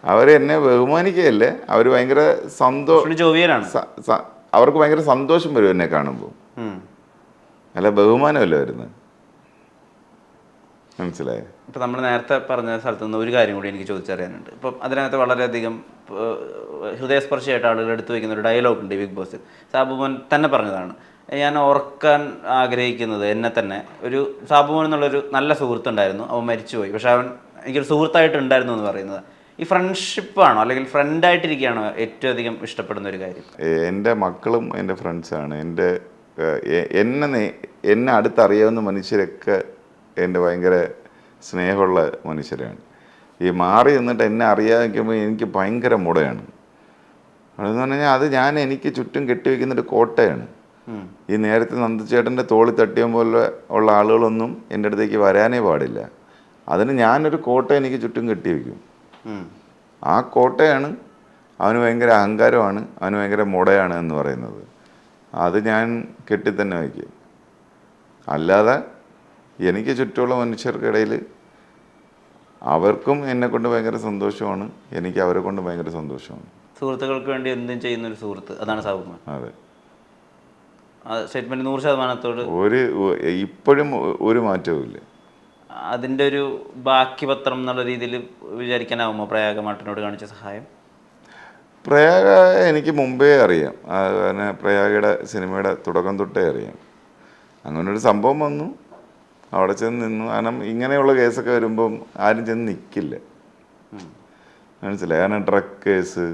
അവരെന്നെ ബഹുമാനിക്കുകയല്ലേ, അവർ ഭയങ്കര അവർക്ക് ഭയങ്കര സന്തോഷം വരും എന്നെ കാണുമ്പോൾ. അല്ല ബഹുമാനമല്ലേ വരുന്നത്, മനസ്സിലായോ? ഇപ്പം നമ്മൾ നേരത്തെ പറഞ്ഞ സ്ഥലത്ത് നിന്ന് ഒരു കാര്യം കൂടി എനിക്ക് ചോദിച്ചറിയാനുണ്ട്. ഇപ്പം അതിനകത്ത് വളരെയധികം ഹൃദയസ്പർശിയായിട്ട് ആളുകൾ എടുത്തു വയ്ക്കുന്ന ഒരു ഡയലോഗ് ഉണ്ട് ബിഗ് ബോസിൽ. സാബുമോൻ തന്നെ പറഞ്ഞതാണ്, ഞാൻ ഓർക്കാൻ ആഗ്രഹിക്കുന്നത് എന്നെ തന്നെ ഒരു സാബുമോൻ എന്നുള്ളൊരു നല്ല സുഹൃത്തുണ്ടായിരുന്നു, അവൻ മരിച്ചുപോയി, പക്ഷെ അവൻ എനിക്കൊരു സുഹൃത്തായിട്ടുണ്ടായിരുന്നു എന്ന് പറയുന്നത്. ഈ ഫ്രണ്ട്ഷിപ്പാണോ അല്ലെങ്കിൽ ഫ്രണ്ടായിട്ടിരിക്കുകയാണോ ഏറ്റവും അധികം ഇഷ്ടപ്പെടുന്ന ഒരു കാര്യം? എൻ്റെ മക്കളും എൻ്റെ ഫ്രണ്ട്സാണ്. എന്നെ അടുത്തറിയാവുന്ന മനുഷ്യരൊക്കെ എൻ്റെ ഭയങ്കര സ്നേഹമുള്ള മനുഷ്യരാണ്. ഈ മാറി നിന്നിട്ട് എന്നെ അറിയാതിരിക്കുമ്പോൾ എനിക്ക് ഭയങ്കര മുടയാണ്. അതെന്ന് പറഞ്ഞാൽ അത് എനിക്ക് ചുറ്റും കെട്ടിവെക്കുന്നൊരു കോട്ടയാണ്. ഈ നേരത്തെ നന്ദുചേട്ടൻ്റെ തോളി തട്ടിയ പോലെ ഉള്ള ആളുകളൊന്നും എൻ്റെ അടുത്തേക്ക് വരാനേ പാടില്ല. അതിന് ഞാനൊരു കോട്ട എനിക്ക് ചുറ്റും കെട്ടിവെക്കും. ആ കോട്ടയാണ് അവന് ഭയങ്കര അഹങ്കാരമാണ്, അവന് ഭയങ്കര മുടയാണ് എന്ന് പറയുന്നത്. അത് ഞാൻ കെട്ടി തന്നെ വയ്ക്കും. അല്ലാതെ എനിക്ക് ചുറ്റുമുള്ള മനുഷ്യർക്കിടയിൽ അവർക്കും എന്നെക്കൊണ്ട് ഭയങ്കര സന്തോഷമാണ്, എനിക്ക് അവരെ കൊണ്ട് ഭയങ്കര സന്തോഷമാണ്. സുഹൃത്തുക്കൾക്ക് വേണ്ടി എന്തും ചെയ്യുന്ന ഒരു സുഹൃത്ത്, അതാണ് സാബുമോൻ. അതെ, സ്റ്റേറ്റ്മെന്റ് 100% ഇപ്പോഴും ഒരു മാറ്റവും ഇല്ല. അതിൻ്റെ ഒരു ബാക്കി പത്രം എന്നുള്ള രീതിയിൽ വിചാരിക്കാനാവുമോ പ്രയാഗ മാട്ടിനോട് കാണിച്ച സഹായം? പ്രയാഗ എനിക്ക് മുമ്പേ അറിയാം. പിന്നെ പ്രയാഗയുടെ സിനിമയുടെ തുടക്കം തൊട്ടേ അറിയാം. അങ്ങനൊരു സംഭവം വന്നു, അവിടെ ചെന്ന് നിന്നു. കാരണം ഇങ്ങനെയുള്ള കേസൊക്കെ വരുമ്പം ആരും ചെന്ന് നിൽക്കില്ല, മനസ്സിലായി? കാരണം ഡ്രഗ് കേസ്,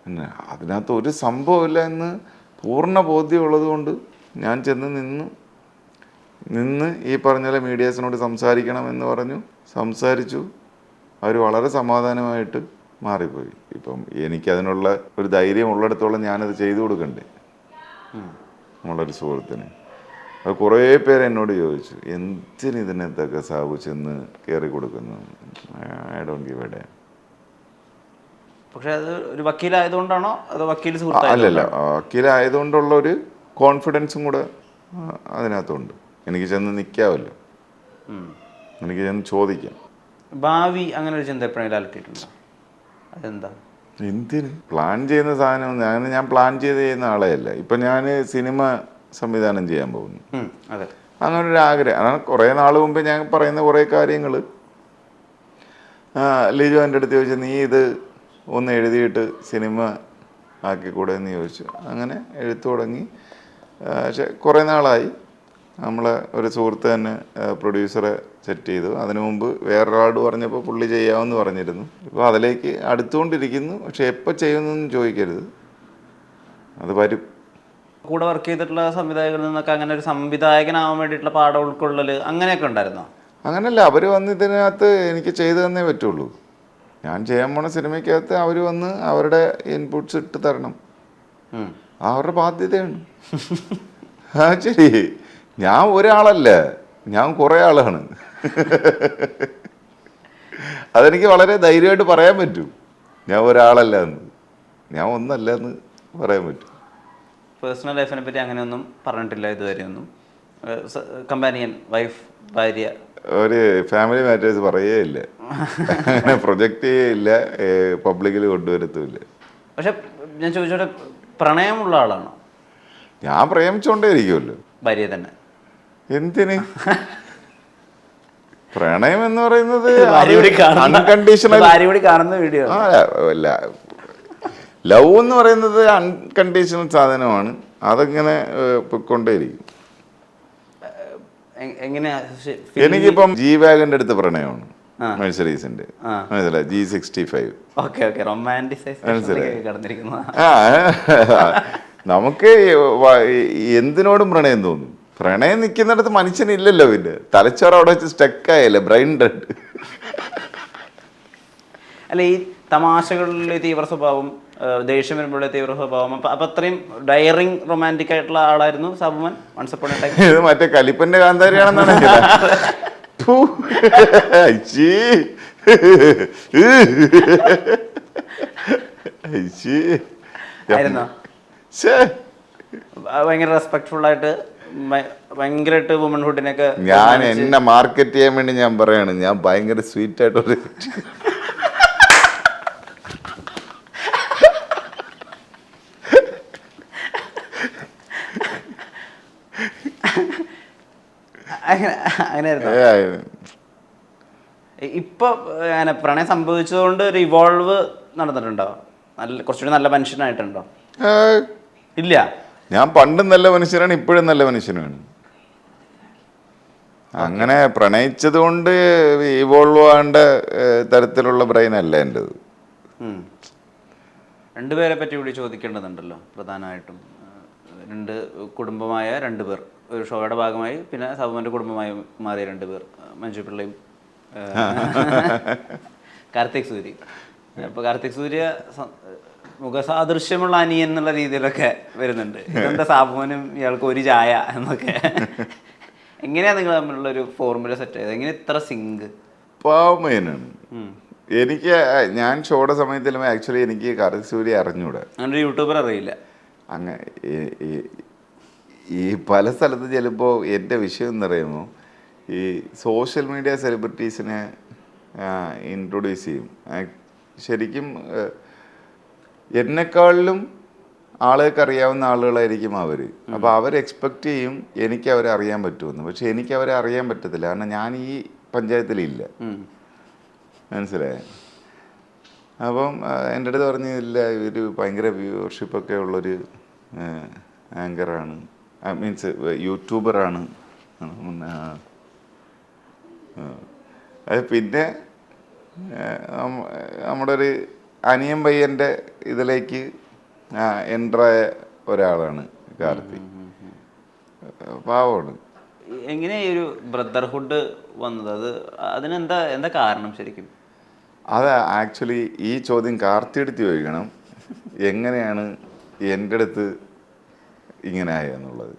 പിന്നെ അതിനകത്ത് ഒരു സംഭവമില്ല എന്ന് പൂർണ്ണ ബോധ്യമുള്ളത് കൊണ്ട് ഞാൻ ചെന്ന് നിന്ന് ഈ പറഞ്ഞ മീഡിയാസിനോട് സംസാരിക്കണം എന്ന് പറഞ്ഞു, സംസാരിച്ചു. അവർ വളരെ സമാധാനമായിട്ട് മാറിപ്പോയി. ഇപ്പം എനിക്കതിനുള്ള ഒരു ധൈര്യം ഉള്ളിടത്തോളം ഞാനത് ചെയ്തു കൊടുക്കണ്ടേ നമ്മളൊരു സുഹൃത്തിന്. അത് കുറേ പേര് എന്നോട് ചോദിച്ചു, എന്തിന് ഇതിനകത്തൊക്കെ സാബു ചെന്ന് കയറി കൊടുക്കുന്നു? I don't give A dam. പക്ഷെ അത് ഒരു വക്കീലായതുകൊണ്ടാണോ അതോ വക്കീൽ അല്ലല്ല, വക്കീലായതുകൊണ്ടുള്ള ഒരു കോൺഫിഡൻസും കൂടെ അതിനകത്തുണ്ട്. എനിക്ക് ചെന്ന് നിൽക്കാമല്ലോ, എനിക്ക് ചെന്ന് ചോദിക്കാം. ഭാവി അങ്ങനെ ഒരു ചിന്ത എപ്പോഴെങ്കിലും അലട്ടിയിട്ടുണ്ടോ? അതെന്താ? എന്തിന് പ്ലാൻ ചെയ്യുന്ന സാധനം? ഞാൻ പ്ലാൻ ചെയ്യുന്ന ആളെ അല്ല. ഇപ്പം ഞാൻ സിനിമ സംവിധാനം ചെയ്യാൻ പോകുന്നു. അതെ, അങ്ങനൊരു ആഗ്രഹം. അതാണ് കുറേ നാൾ മുമ്പ് ഞാൻ പറയുന്ന കുറേ കാര്യങ്ങൾ ലിജു എൻ്റെ അടുത്ത് ചോദിച്ചു, നീ ഇത് ഒന്ന് എഴുതിയിട്ട് സിനിമ ആക്കിക്കൂടെ എന്ന് ചോദിച്ചു. അങ്ങനെ എഴുത്തു തുടങ്ങി. പക്ഷെ കുറേ നാളായി. നമ്മളെ ഒരു സുഹൃത്ത് തന്നെ പ്രൊഡ്യൂസറെ സെറ്റ് ചെയ്തു. അതിനു മുമ്പ് വേറൊരാളോട് പറഞ്ഞപ്പോൾ പുള്ളി ചെയ്യാമെന്ന് പറഞ്ഞിരുന്നു. ഇപ്പോൾ അതിലേക്ക് അടുത്തുകൊണ്ടിരിക്കുന്നു. പക്ഷെ എപ്പോൾ ചെയ്യുന്നതെന്ന് ചോദിക്കരുത്, അത് വരും. കൂടെ വർക്ക് ചെയ്തിട്ടുള്ള സംവിധായകരിൽ നിന്നൊക്കെ അങ്ങനെ ഒരു സംവിധായകനാവാൻ വേണ്ടിയിട്ടുള്ള പാഠം ഉൾക്കൊള്ളൽ അങ്ങനെയൊക്കെ ഉണ്ടായിരുന്നോ? അങ്ങനല്ല, അവർ വന്ന് ഇതിനകത്ത് എനിക്ക് ചെയ്തു തന്നേ പറ്റുള്ളൂ. ഞാൻ ചെയ്യാൻ പോണ സിനിമയ്ക്കകത്ത് അവർ വന്ന് അവരുടെ ഇൻപുട്സ് ഇട്ട് തരണം, അവരുടെ ബാധ്യതയാണ്. ശരി, ഞാൻ ഒരാളല്ല, ഞാൻ കുറേ ആളാണ്. അതെനിക്ക് വളരെ ധൈര്യമായിട്ട് പറയാൻ പറ്റും. ഞാൻ ഒരാളല്ല എന്ന്, ഞാൻ ഒന്നല്ല എന്ന് പറയാൻ പറ്റും. പേഴ്സണൽ ലൈഫിനെ പറ്റി അങ്ങനെയൊന്നും പറഞ്ഞിട്ടില്ല ഇതുവരെയൊന്നും? കമ്പാനിയൻ, വൈഫ്, ഭാര്യ, ഒരു ഫാമിലി മാറ്റേഴ്സ് പറയേ ഇല്ല, അങ്ങനെ പ്രൊജക്റ്റ് ചെയ്യില്ല, പബ്ലിക്കിൽ കൊണ്ടുവരത്തുമില്ല. പക്ഷെ ഞാൻ ചോദിച്ചോട്ടെ, പ്രണയമുള്ള ആളാണോ? ഞാൻ പ്രേമിച്ചോണ്ടേ ഇരിക്കുമല്ലോ ഭാര്യ തന്നെ. എന്തിന്? പ്രണയം എന്ന് പറയുന്നത് അൺകണ്ടീഷണൽ കാണുന്ന വീഡിയോ. ലവ് എന്ന് പറയുന്നത് അൺകണ്ടീഷണൽ സാധനമാണ്. അതങ്ങനെ പൊയ്ക്കൊണ്ടേയിരിക്കും. എനിക്കിപ്പം G-Wagonന്റെ അടുത്ത് പ്രണയമാണ്, മെഴ്സറീസിന്റെ, മനസ്സിലായി? G65. നമുക്ക് എന്തിനോടും പ്രണയം തോന്നും. പ്രണയം നിൽക്കുന്നിടത്ത് മനുഷ്യനില്ലല്ലോ, പിന്നെ തലച്ചോറ് അവിടെ വെച്ച് സ്റ്റക്കായല്ലേ, ബ്രെയിൻ ഡെഡ്. അല്ല, ഈ തമാശകളിലെ തീവ്ര സ്വഭാവം, ദേഷ്യം വരുമ്പോഴുള്ള തീവ്ര സ്വഭാവം, അപ്പൊ അത്രയും ഡയറിങ് റൊമാൻറ്റിക് ആയിട്ടുള്ള ആളായിരുന്നു Sabumon once upon A time. ഇത് മറ്റേ കലിപ്പന്റെ കാന്താരിയാണെന്നാണ് ആയിരുന്നോ? ഭയങ്കര റെസ്പെക്ട്ഫുൾ ആയിട്ട് ഭയങ്കരമായിട്ട് വുമൺഹുഡിനൊക്കെ ഞാൻ എന്നെ മാർക്കറ്റ് ചെയ്യാൻ വേണ്ടി ഞാൻ പറയാണ്, ഞാൻ ഭയങ്കര സ്വീറ്റ് ആയിട്ടൊരു അങ്ങനെയായിരുന്നു. ഇപ്പൊ അങ്ങനെ പ്രണയം സംഭവിച്ചതുകൊണ്ട് ഒരു ഇവോൾവ് നടന്നിട്ടുണ്ടോ? കുറച്ചുകൂടി നല്ല മനുഷ്യനായിട്ടുണ്ടോ? ഇല്ല, ഞാൻ പണ്ടും നല്ല മനുഷ്യനാണ്, ഇപ്പോഴും നല്ല മനുഷ്യനാണ്. അങ്ങനെ പ്രണയിച്ചത് കൊണ്ട് ഇവോൾവ് ആവേണ്ട തരത്തിലുള്ള ബ്രെയിൻ അല്ല എൻ്റെത്. രണ്ടുപേരെ പറ്റി കൂടി ചോദിക്കേണ്ടതുണ്ടല്ലോ പ്രധാനമായിട്ടും. രണ്ട് കുടുംബമായ രണ്ടുപേർ ഒരു ഷോയുടെ ഭാഗമായി, പിന്നെ സാബുമാൻ്റെ കുടുംബമായി മാറിയ രണ്ടുപേർ, മഞ്ജു പിള്ളയും കാർത്തിക് സൂര്യ. അപ്പോൾ കാർത്തിക് സൂര്യ മുഖസാദൃശ്യമുള്ള അനിയൻ എന്നുള്ള രീതിയിലൊക്കെ വരുന്നുണ്ട്. ഇതെന്താ സാബുമാനും ഇയാൾക്ക് ഒരു ചായ എന്നൊക്കെ. എങ്ങനെയാ നിങ്ങൾ തമ്മിലുള്ള ഒരു ഫോർമുല സെറ്റ് ചെയ്തത്? എങ്ങനെ ഇത്ര സിങ്ക്? പാവമേനാണ്. എനിക്ക് ഞാൻ ഷോയുടെ സമയത്തിലും ആക്ച്വലി എനിക്ക് കാർത്തിക് സൂര്യ അറിഞ്ഞൂടെ, അങ്ങനെ ഒരു യൂട്യൂബർ അറിയില്ല. അങ്ങനെ ഈ പല സ്ഥലത്ത് ചിലപ്പോൾ എൻ്റെ വിഷയം എന്ന് പറയുമ്പോൾ ഈ സോഷ്യൽ മീഡിയ സെലിബ്രിറ്റീസിനെ ഇൻട്രൊഡ്യൂസ് ചെയ്യും. ശരിക്കും എന്നെക്കാളിലും ആളുകൾക്ക് അറിയാവുന്ന ആളുകളായിരിക്കും അവർ. അപ്പോൾ അവർ എക്സ്പെക്റ്റ് ചെയ്യും എനിക്ക് അവരെ അറിയാൻ പറ്റുമെന്ന്. പക്ഷെ എനിക്ക് അവരെ അറിയാൻ പറ്റത്തില്ല, കാരണം ഞാൻ ഈ പഞ്ചായത്തിലില്ല. മനസ്സിലായേ? അപ്പം എൻ്റെ അടുത്ത് പറഞ്ഞില്ല, ഇവർ ഭയങ്കര വ്യൂവർഷിപ്പൊക്കെ ഉള്ളൊരു ആങ്കറാണ്, മീൻസ് യൂട്യൂബറാണ്. അത് പിന്നെ നമ്മുടെ ഒരു അനിയൻ പയ്യൻ്റെ ഇതിലേക്ക് എൻ്ററായ ഒരാളാണ് കാർത്തിക്. പാവമാണ്. എങ്ങനെ ഈ ഒരു ബ്രദർഹുഡ് വന്നത്? അതിനെന്താ കാരണം ശരിക്കും? അത് ആക്ച്വലി ഈ ചോദ്യം കാർത്തി എടുത്ത് ചോദിക്കണം, എങ്ങനെയാണ് എൻ്റെ അടുത്ത് ഇങ്ങനെ ആയെന്നുള്ളത്.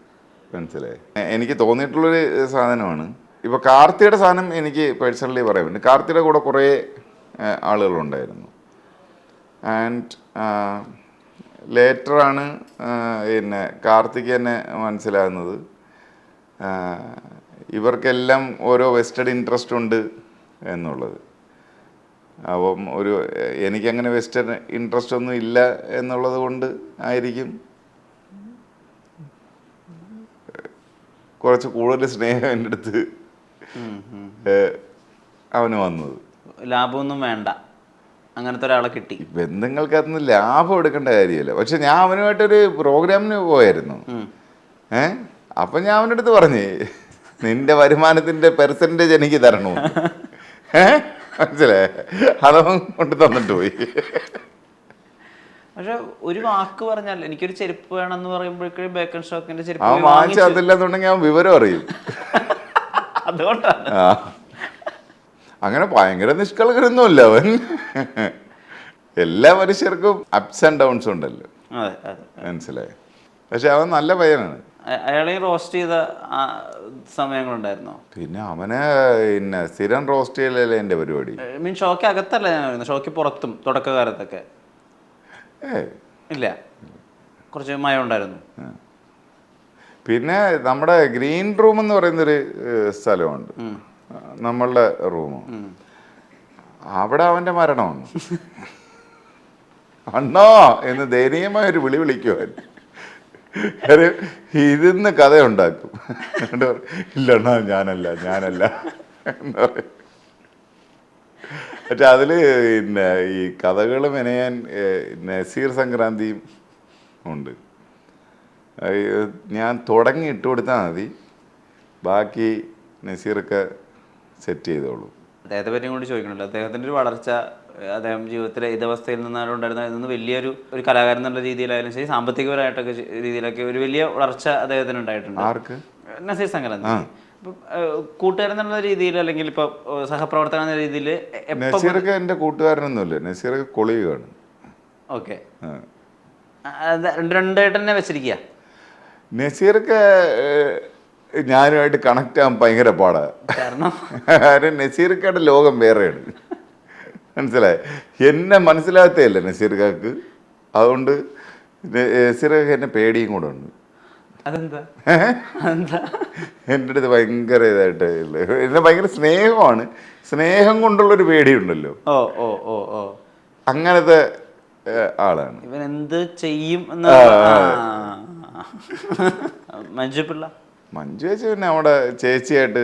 മനസ്സിലായി? എനിക്ക് തോന്നിയിട്ടുള്ളൊരു സാധനമാണ്. ഇപ്പോൾ കാർത്തിയുടെ സാധനം എനിക്ക് പേഴ്സണലി പറയാൻ പറ്റും. കാർത്തിയുടെ കൂടെ കുറേ ആളുകളുണ്ടായിരുന്നു. ആൻഡ് ലേറ്ററാണ് പിന്നെ കാർത്തിക് തന്നെ മനസ്സിലാകുന്നത് ഇവർക്കെല്ലാം ഓരോ വെസ്റ്റഡ് ഇൻട്രസ്റ്റ് ഉണ്ട് എന്നുള്ളത്. അപ്പം എനിക്കങ്ങനെ വെസ്റ്റഡ് ഇൻട്രസ്റ്റ് ഒന്നും ഇല്ല എന്നുള്ളത് കൊണ്ട് ആയിരിക്കും കുറച്ച് കൂടുതൽ സ്നേഹം എൻ്റെ അടുത്ത് അവന് വന്നത്. ലാഭമൊന്നും വേണ്ട, അങ്ങനത്തെ ഒരാളെ കിട്ടി. ബന്ധങ്ങൾക്ക് അതൊന്നും ലാഭം എടുക്കേണ്ട കാര്യമല്ല. പക്ഷെ ഞാൻ അവനുമായിട്ടൊരു പ്രോഗ്രാമിന് പോയായിരുന്നു. അപ്പം ഞാൻ അവൻ്റെ അടുത്ത് പറഞ്ഞേ, നിന്റെ വരുമാനത്തിൻ്റെ പെർസെൻറ്റേജ് എനിക്ക് തരണോ? മനസ്സിലായേ? അതവൻ കൊണ്ട് തന്നിട്ട് പോയി. പക്ഷെ ഒരു വാക്ക് പറഞ്ഞാൽ എനിക്കൊരു ചെരുപ്പ് വേണമെന്ന് പറയുമ്പോഴേക്കും ബേക്കൺ സ്റ്റോക്കിന്റെ ചെരുപ്പ് അവൻ വാങ്ങിച്ച അതില്ലെന്നുണ്ടെങ്കിൽ അവൻ വിവരം അറിയും. അതുകൊണ്ടാണ്. അങ്ങനെ ഭയങ്കര നിഷ്കളങ്കരൊന്നുമല്ല അവൻ. എല്ലാ മനുഷ്യർക്കും അപ്സ് ആൻഡ് ഡൗൺസ് ഉണ്ടല്ലോ, മനസ്സിലായി? പക്ഷെ അവൻ നല്ല പയ്യനാണ്. അയാളെ റോസ്റ്റ് ചെയ്ത സമയങ്ങളുണ്ടായിരുന്നോ? പിന്നെ അവനെ പിന്നെ സ്ഥിരം റോസ്റ്റ് ചെയ്യലല്ലേ എൻ്റെ പരിപാടി. മീൻ ഷോക്ക് അകത്തല്ല ഞാൻ പറയുന്നത്, ഷോക്ക് പുറത്തും തുടക്കകാലത്തൊക്കെ ഇല്ല, കുറച്ച് മയം ഉണ്ടായിരുന്നു. പിന്നെ നമ്മുടെ ഗ്രീൻ റൂം എന്ന് പറയുന്നൊരു സ്ഥലമുണ്ട്, നമ്മളുടെ റൂം. അവിടെ അവൻ്റെ മരണമാണ്. അണ്ണോ എന്ന് ദയനീയമായൊരു വിളി വിളിക്കുവാൻ. ഇതിന്ന് കഥയുണ്ടാക്കും. ഇല്ലണ്ണ ഞാനല്ല എന്ന് പറയും. പക്ഷെ അതിൽ പിന്നെ ഈ കഥകൾ മെനയാൻ നസീർ സംക്രാന്തിയും ഉണ്ട്. ഞാൻ തുടങ്ങി ഇട്ട് കൊടുത്താൽ മതി, ബാക്കി നസീറൊക്കെ സെറ്റ് ചെയ്തോളൂ. അദ്ദേഹത്തെ പറ്റിയും കൂടി ചോദിക്കണല്ലോ. അദ്ദേഹത്തിൻ്റെ ഒരു വളർച്ച, അദ്ദേഹം ജീവിതത്തിലെ ഇതവസ്ഥയിൽ നിന്നാണ് ഉണ്ടായിരുന്നത്. ഇതിൽ നിന്ന് വലിയൊരു കലാകാരൻ എന്നുള്ള രീതിയിലായാലും ശരി, സാമ്പത്തികപരമായിട്ടൊക്കെ രീതിയിലൊക്കെ ഒരു വലിയ വളർച്ച അദ്ദേഹത്തിന് ഉണ്ടായിട്ടുണ്ട്. ആർക്ക്? നസീർ സംഘലന്തി. കൂട്ടുകാരൻ എന്നുള്ള രീതിയിൽ അല്ലെങ്കിൽ ഇപ്പൊ സഹപ്രവർത്തകൻ എന്ന രീതിയിൽ നസീർക്ക് എൻ്റെ കൂട്ടുകാരനൊന്നുമില്ല, നസീർക്ക് കൊളീഗാണ്. ഓക്കെ, രണ്ടായിട്ട് തന്നെ വെച്ചിരിക്കുക. നസീർക്ക് ഞാനുമായിട്ട് കണക്ട് ആകാൻ ഭയങ്കര പാടാണ്. കാരണം നസീർക്കയുടെ ലോകം വേറെയാണ്, മനസ്സിലായി. എന്നെ മനസ്സിലാകത്തേയില്ല നസീർക്കാക്ക്. അതുകൊണ്ട് നസീർക്ക് എന്നെ പേടിയും കൂടെ ഉണ്ട്. അതെന്താ? എൻ്റെ അടുത്ത് ഭയങ്കര ഇതായിട്ട് എന്നെ ഭയങ്കര സ്നേഹമാണ്, സ്നേഹം കൊണ്ടുള്ളൊരു പേടിയുണ്ടല്ലോ. ഓ ഓ ഓ ഓ അങ്ങനത്തെ ആളാണ്. ഇവൻ എന്ത് ചെയ്യും മഞ്ജുപിള്ള. മഞ്ജു ചേച്ചി പിന്നെ അവിടെ ചേച്ചിയായിട്ട്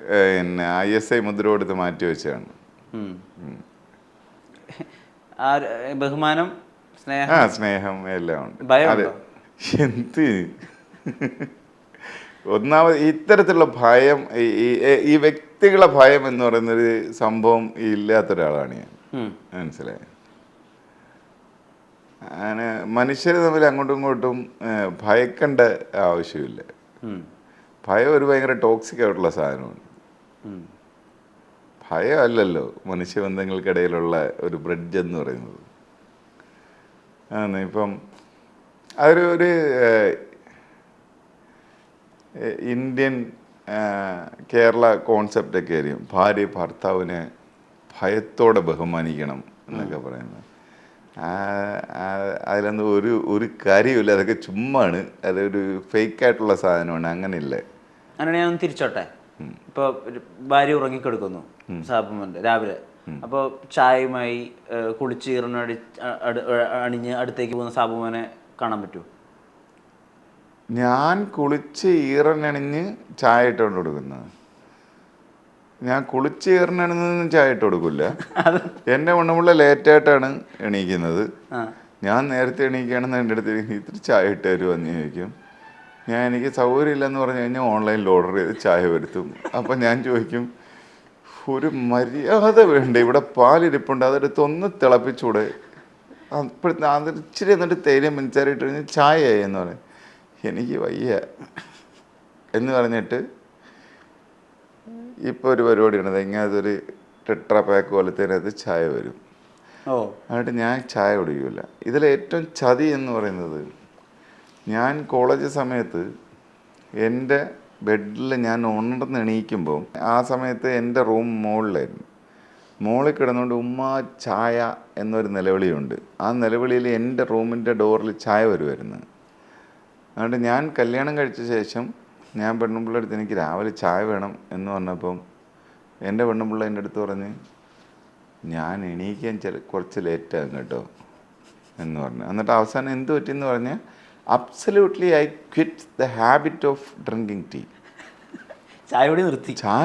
പിന്നെ ISI മുദ്ര കൊടുത്ത് മാറ്റി വെച്ചാണ്. ബഹുമാനം, സ്നേഹം, സ്നേഹം എല്ലാം ഉണ്ട്. ഭയം എന്ത് ഒന്നാമത് ഇത്തരത്തിലുള്ള ഭയം, ഈ വ്യക്തികളെ ഭയം എന്ന് പറയുന്നൊരു സംഭവം ഇല്ലാത്ത ഒരാളാണ് ഞാൻ, മനസ്സിലായി. അങ്ങനെ മനുഷ്യർ തമ്മിൽ അങ്ങോട്ടും ഇങ്ങോട്ടും ഭയക്കേണ്ട ആവശ്യമില്ല. ഭയം ഒരു ഭയങ്കര ടോക്സിക് ആയിട്ടുള്ള സാധനമാണ്. ഭയം അല്ലല്ലോ മനുഷ്യബന്ധങ്ങൾക്കിടയിലുള്ള ഒരു ബ്രിഡ്ജ് എന്ന് പറയുന്നത്. ഇപ്പം അതൊരു ഇന്ത്യൻ കേരള കോൺസെപ്റ്റൊക്കെ ആയിരിക്കും, ഭാര്യ ഭർത്താവിനെ ഭയത്തോടെ ബഹുമാനിക്കണം എന്നൊക്കെ പറയുന്നത്. അതിലൊന്നും ഒരു കാര്യമില്ല, അതൊക്കെ ചുമ്മാണ്, അതൊരു ഫേക്കായിട്ടുള്ള സാധനമാണ്. അങ്ങനെയില്ലേ. അങ്ങനെ ഞാൻ തിരിച്ചോട്ടെ. ഇപ്പോൾ ഭാര്യ ഉറങ്ങിക്കെടുക്കുന്നു സാബുമോൻ്റെ രാവിലെ, അപ്പോൾ ചായയുമായി കുളിച്ച് അണിഞ്ഞ് അടുത്തേക്ക് പോകുന്ന സാബുമോനെ കാണാൻ പറ്റുമോ? ഞാൻ കുളിച്ച് ഈറനണിഞ്ഞ് ചായ ഇട്ടുകൊണ്ട് കൊടുക്കുന്നത്. ഞാൻ കുളിച്ച് ഈറനണിഞ്ഞൊന്നും ചായ ഇട്ട് കൊടുക്കില്ല. എൻ്റെ പെണ്ണുപിള്ള ലേറ്റായിട്ടാണ് എണീക്കുന്നത്. ഞാൻ നേരത്തെ എണീക്കുകയാണെന്ന് എൻ്റെ അടുത്ത് ഇത്തിരി ചായ ഇട്ട് തരുമെന്ന് ചോദിക്കും. എനിക്ക് സൗകര്യമില്ലെന്ന് പറഞ്ഞു കഴിഞ്ഞാൽ ഓൺലൈനിൽ ഓർഡർ ചെയ്ത് ചായ വരുത്തും. അപ്പം ഞാൻ ചോദിക്കും, ഒരു മര്യാദ വേണ്ടേ, ഇവിടെ പാലിരിപ്പുണ്ട്, അതെടുത്ത് ഒന്ന് തിളപ്പിച്ചൂടെ, അപ്പോഴത്തെ അത് ഇച്ചിരി എന്നിട്ട് തേയില മിനിച്ചാറിട്ട് കഴിഞ്ഞാൽ ചായയായി എന്ന് പറയും. എനിക്ക് വയ്യ എന്ന് പറഞ്ഞിട്ട് ഇപ്പോൾ ഒരു പരിപാടിയാണ്, ഇങ്ങനത്തെ ഒരു ടെട്രാ പാക്ക് പോലത്തേനകത്ത് ചായ വരും. എന്നിട്ട് ഞാൻ ചായ കുടിക്കില്ല. ഇതിലേറ്റവും ചതി എന്ന് പറയുന്നത്, ഞാൻ കോളേജ് സമയത്ത് എൻ്റെ ബെഡിൽ ഞാൻ ഉണർന്ന് എണീക്കുമ്പോൾ ആ സമയത്ത് എൻ്റെ റൂം മുകളിലായിരുന്നു. മുകളിൽ കിടന്നുകൊണ്ട് ഉമ്മ ചായ എന്നൊരു നിലവിളിയുണ്ട്. ആ നിലവിളിയിൽ എൻ്റെ റൂമിൻ്റെ ഡോറിൽ ചായ വരുമായിരുന്നു. അതുകൊണ്ട് ഞാൻ കല്യാണം കഴിച്ച ശേഷം ഞാൻ പെണ്ണുപിള്ള അടുത്ത് എനിക്ക് രാവിലെ ചായ വേണം എന്ന് പറഞ്ഞപ്പം എൻ്റെ പെണ്ണുപിള്ള എൻ്റെ അടുത്ത് പറഞ്ഞ്, ഞാൻ എണീക്കാൻ കുറച്ച് ലേറ്റാകും കേട്ടോ എന്ന് പറഞ്ഞു. എന്നിട്ട് അവസാനം എന്ത് പറ്റിയെന്ന് പറഞ്ഞാൽ, absolutely I quit the habit of drinking tea. ചായ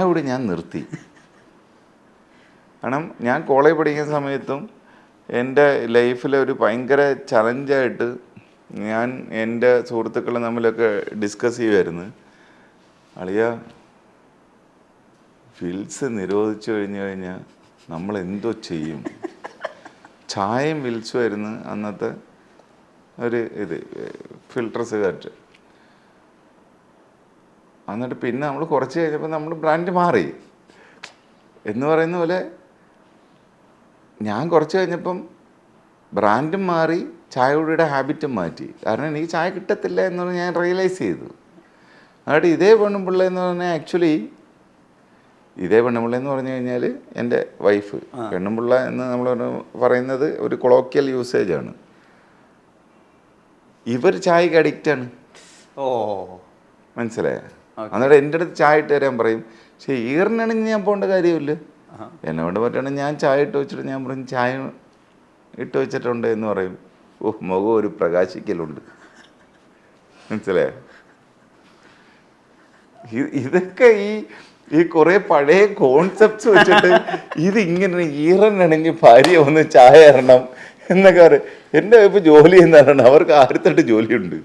കൂടി ഞാൻ നിർത്തി. കാരണം ഞാൻ കോളേജ് പഠിക്കുന്ന സമയത്തും എൻ്റെ ലൈഫിലെ ഒരു ഭയങ്കര ചലഞ്ചായിട്ട് ഞാൻ എൻ്റെ സുഹൃത്തുക്കളെ തമ്മിലൊക്കെ ഡിസ്കസ് ചെയ്യുമായിരുന്നു. അളിയ, വിൽസ് നിരോധിച്ചു കഴിഞ്ഞാൽ നമ്മൾ എന്തോ ചെയ്യും. ചായയും വിൽസും ആയിരുന്നു അന്നത്തെ ഒരു ഫിൽട്ടർ സിഗരറ്റ്. എന്നിട്ട് പിന്നെ നമ്മൾ കുറച്ച് കഴിഞ്ഞപ്പോൾ നമ്മൾ ബ്രാൻഡ് മാറി എന്ന് പറയുന്ന പോലെ, ഞാൻ കുറച്ച് കഴിഞ്ഞപ്പം ബ്രാൻഡും മാറി, ചായയുടെ ഹാബിറ്റും മാറ്റി. കാരണം എനിക്ക് ചായ കിട്ടത്തില്ല എന്ന് ഞാൻ റിയലൈസ് ചെയ്തു. അതുകൊണ്ട് ഇതേ പെണ്ണുപിള്ള എന്ന് പറഞ്ഞാൽ ആക്ച്വലി ഇതേ പെണ്ണുപിള്ള എന്ന് പറഞ്ഞു കഴിഞ്ഞാൽ എൻ്റെ വൈഫ്. പെണ്ണുപിള്ള എന്ന് നമ്മൾ പറയുന്നത് ഒരു കൊളോക്കിയൽ യൂസേജാണ്. ഇവർ ചായക്ക് അഡിക്റ്റാണ്. മനസ്സിലായ? എന്നിട്ട് എൻ്റെ അടുത്ത് ചായ ഇട്ട് തരാൻ പറയും. പക്ഷേ ഈറിനാണെങ്കിൽ ഞാൻ പോകേണ്ട കാര്യമില്ല. എന്നോട് പറ്റുകയാണെങ്കിൽ ഞാൻ ചായ ഇട്ട് വെച്ചിട്ട് ഞാൻ പറയും ചായ ഇട്ട് വെച്ചിട്ടുണ്ട് എന്ന് പറയും. മുഖം ഒരു പ്രകാശിക്കലുണ്ട്. മനസ്സിലായ? ഇതൊക്കെ ഈ കുറേ പഴയ കോൺസെപ്റ്റ്സ് വെച്ചിട്ട് ഇതിങ്ങനെ ഈറനാണെങ്കിൽ ഭാര്യ ഒന്ന് ചായ ഇറണം എന്നൊക്കെ പറയും. എൻ്റെ വൈഫ് ജോലി ചെയ്യുന്നതാണ്, അവർക്ക് 1008 ജോലിയുണ്ട്.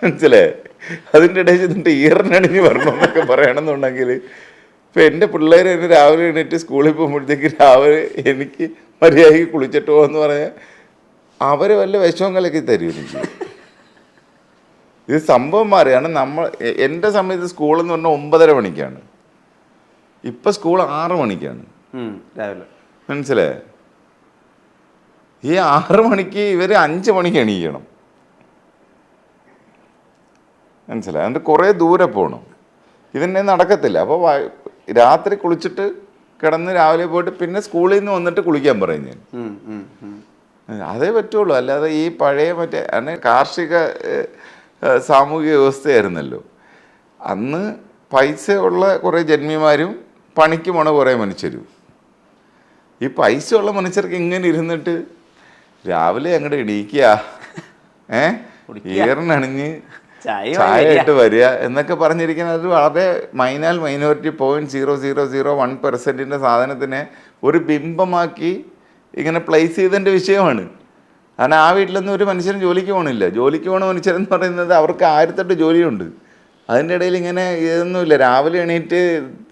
മനസ്സിലായേ? അതിൻ്റെ ഇടയിൽ ചെന്നിട്ട് ഈറനണിഞ്ഞ് വരണമെന്നൊക്കെ പറയണമെന്നുണ്ടെങ്കിൽ ഇപ്പം എൻ്റെ പിള്ളേർ എന്നെ രാവിലെ എണീറ്റ് സ്കൂളിൽ പോകുമ്പോഴത്തേക്ക് രാവിലെ എനിക്ക് മര്യാദയ്ക്ക് കുളിച്ചിട്ട് പോകുമെന്ന് പറഞ്ഞാൽ അവർ വല്ല വിഷമം കലക്കി തരും എനിക്ക്. ഇത് സംഭവം മാറിയാണ്. എൻ്റെ സമയത്ത് സ്കൂളെന്ന് പറഞ്ഞാൽ 9:30 മണിക്കാണ്. ഇപ്പം സ്കൂൾ 6 മണിക്കാണ് രാവിലെ. മനസ്സിലായേ? ഈ 6 മണിക്ക് ഇവർ 5 മണിക്ക് എണീക്കണം. മനസ്സിലായി? എന്നിട്ട് കുറേ ദൂരെ പോകണം. ഇതന്നെ നടക്കത്തില്ല. അപ്പോൾ രാത്രി കുളിച്ചിട്ട് കിടന്ന് രാവിലെ പോയിട്ട് പിന്നെ സ്കൂളിൽ നിന്ന് വന്നിട്ട് കുളിക്കാൻ പറയും ഞാൻ. അതേ പറ്റുള്ളൂ. അല്ലാതെ ഈ പഴയ മറ്റേ കാർഷിക സാമൂഹിക വ്യവസ്ഥയായിരുന്നല്ലോ അന്ന്. പൈസ ഉള്ള കുറേ ജന്മിമാരും പണിക്ക് പോണ കുറേ മനുഷ്യരും. ഈ പൈസ ഉള്ള മനുഷ്യർക്ക് ഇങ്ങനെ ഇരുന്നിട്ട് രാവിലെ അങ്ങോട്ട് എണീക്കുക, ഈറിനണിഞ്ഞ് ചായ ഇട്ട് വരിക എന്നൊക്കെ പറഞ്ഞിരിക്കുന്നത് അത് വളരെ മൈനോറിറ്റി 0.0001% സാധനത്തിനെ ഒരു ബിംബമാക്കി ഇങ്ങനെ പ്ലേസ് ചെയ്തതിൻ്റെ വിഷയമാണ്. കാരണം ആ വീട്ടിലൊന്നും ഒരു മനുഷ്യനും ജോലിക്ക് പോകണില്ല. ജോലിക്ക് പോകണ മനുഷ്യരെന്ന് പറയുന്നത് അവർക്ക് 1008 ജോലിയുണ്ട്. അതിൻ്റെ ഇടയിൽ ഇങ്ങനെ ഇതൊന്നുമില്ല. രാവിലെ എണീറ്റ്